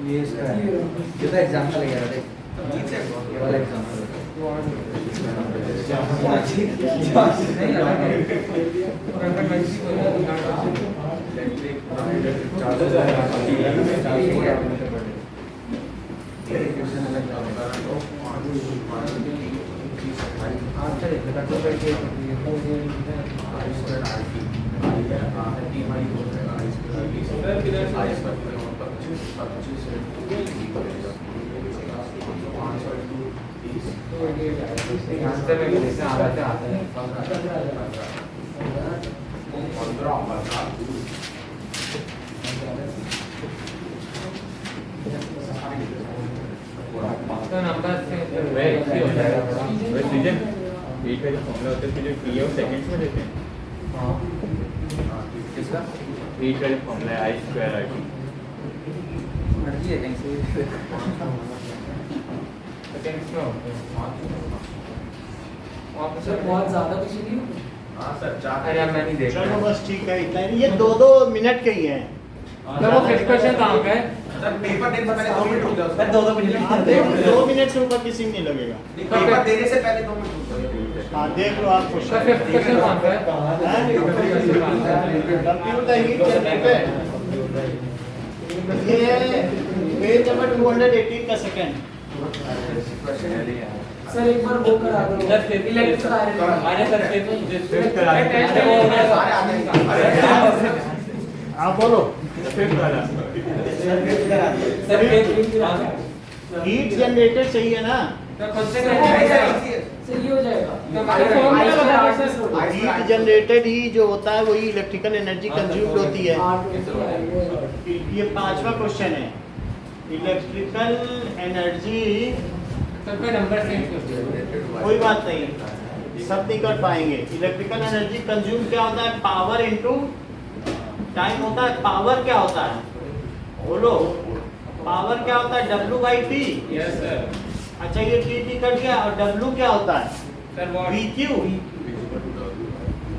ये तो एग्जांपल है यार, ये वाला एग्जांपल तो नंबर से बस लीजिए, बीच में जो फॉर्मूला होता है फिर जो पी और सेकंड्स में देते हैं। किसका बीच का जो फॉर्मूला है आई स्क्वायर आर टी, मर्जी है कहीं से सर बहुत ज़्यादा कुछ नहीं। अरे मैं नहीं देख चलो रहा। बस ठीक है, इतना ही। ये 2-2 मिनट के ही हैं। तो वो फिफ्थ क्वेश्चन कहाँ का है? पेपर देने से पहले 2 मिनट रुक जाओ सर। 2 मिनट हाँ, देख 2 मिनट से ऊपर किसी में नहीं लगेगा। पेपर देने से पहले 2 मिनट रुक जाओ। हाँ देख लो आप तो फिफ्थ क्वेश्चन कौन सा है? कंप्यूटर ही चलने पे ये पेज नंबर 218 का सेकंड। सर एक बार वो करा दो। Sir fifth electrical iron. आने सर फिफ्थ फिफ्थ वाला टेस्ट हो गया। आप बोलो। फिफ्थ वाला सर फिफ्थ हीट जनरेटेड चाहिए ना, तो खुद से Easy कर है, easy है। सही हो जाएगा तो हमारे फॉर्मूला बता दो सर। हीट जनरेटेड ही जो होता है वही इलेक्ट्रिकल एनर्जी कंज्यूम्ड होती है। ये 5वां क्वेश्चन है, इलेक्ट्रिकल एनर्जी। सर कोई नंबर सेंड कर दो। कोई बात नहीं, सब नहीं कर पाएंगे। इलेक्ट्रिकल एनर्जी कंज्यूम क्या होता है? पावर इनटू टाइम होता है। पावर क्या होता है? बोलो, पावर क्या होता है? W/T। Yes sir. अच्छा, ये T कट गया, और W क्या होता है? Sir what? VQ।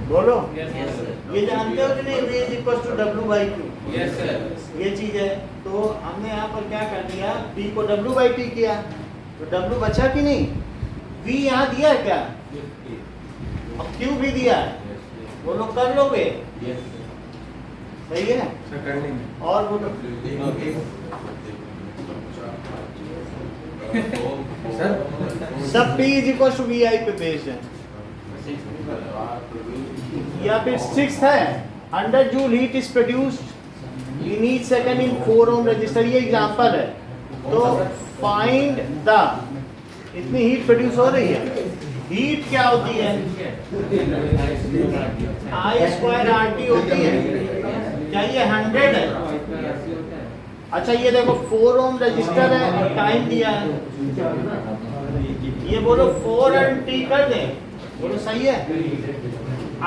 बोलो, यस सर। ये जानते हो कि नहीं? V is equal to W/Q। Yes sir. ये चीज है। तो हमने यहाँ पर क्या कर दिया? P को W/T किया, तो W बचा कि नहीं? V यहाँ दिया है क्या? और Q भी दिया है। बोलो, कर लोगे? सही है। और बोलो, सब P is equal to VI पे बेस्ड है, या फिर 6 है। 100 joule heat is produced in each second in 4 ohm resistor. ये एग्जांपल है। तो फाइंड द, इतनी हीट प्रोड्यूस हो रही है। हीट क्या होती है? I²RT होती है। क्या ये 100 है? अच्छा, ये देखो 4 ओम रजिस्टर है और टाइम दिया है। ये बोलो 4 and T कर दें। बोलो सही है।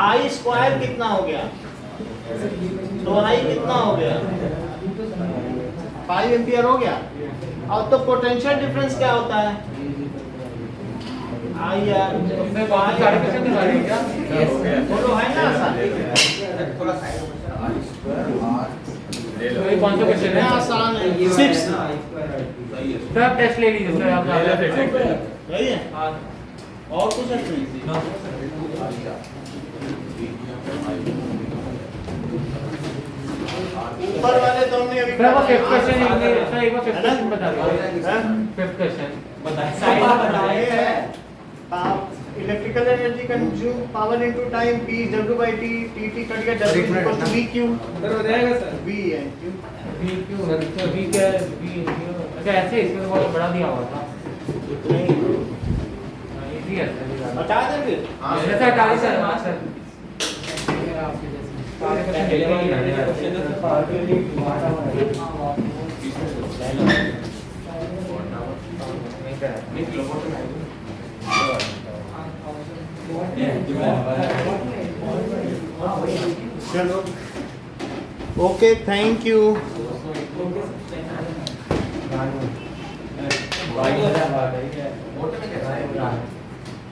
I² कितना हो गया? तो I कितना हो गया? 5 एम्पियर हो गया। अब तो पोटेंशियल डिफरेंस क्या होता है? I यार, तो मैं बहुत सारे क्वेश्चन दिखा रही हूँ क्या? बोलो, है ना आसान? थोड़ा साइड में ले लो। तो ये कौन सा क्वेश्चन है है? आसान है। 6 सर आप टेस्ट ले लीजिए सर आप। ले लो, ले लो। सही है। हाँ। और कुछ नहीं। ऊपर वाले तो हमने अभी सर वो फिफ्थ कराए। क्वेश्चन सर एक बार फिफ्थ है ना? क्वेश्चन बता दो। हैं? फिफ्थ क्वेश्चन बताइए। साइड में बताए हैं। Electrical energy consume power into time P is W/T। T cut गया, W equal to VQ। Sir हो जाएगा सर। V है Q। V क्यों सर? V क्या है? V अच्छा ऐसे इसमें बहुत बड़ा दिया हुआ था। नहीं, इजी है सर। हटा दे फिर। सर हटा दीजिए सर। हाँ सर। सारे क्वेश्चन ले चलो, ओके, थैंक यू।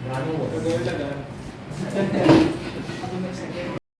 रानू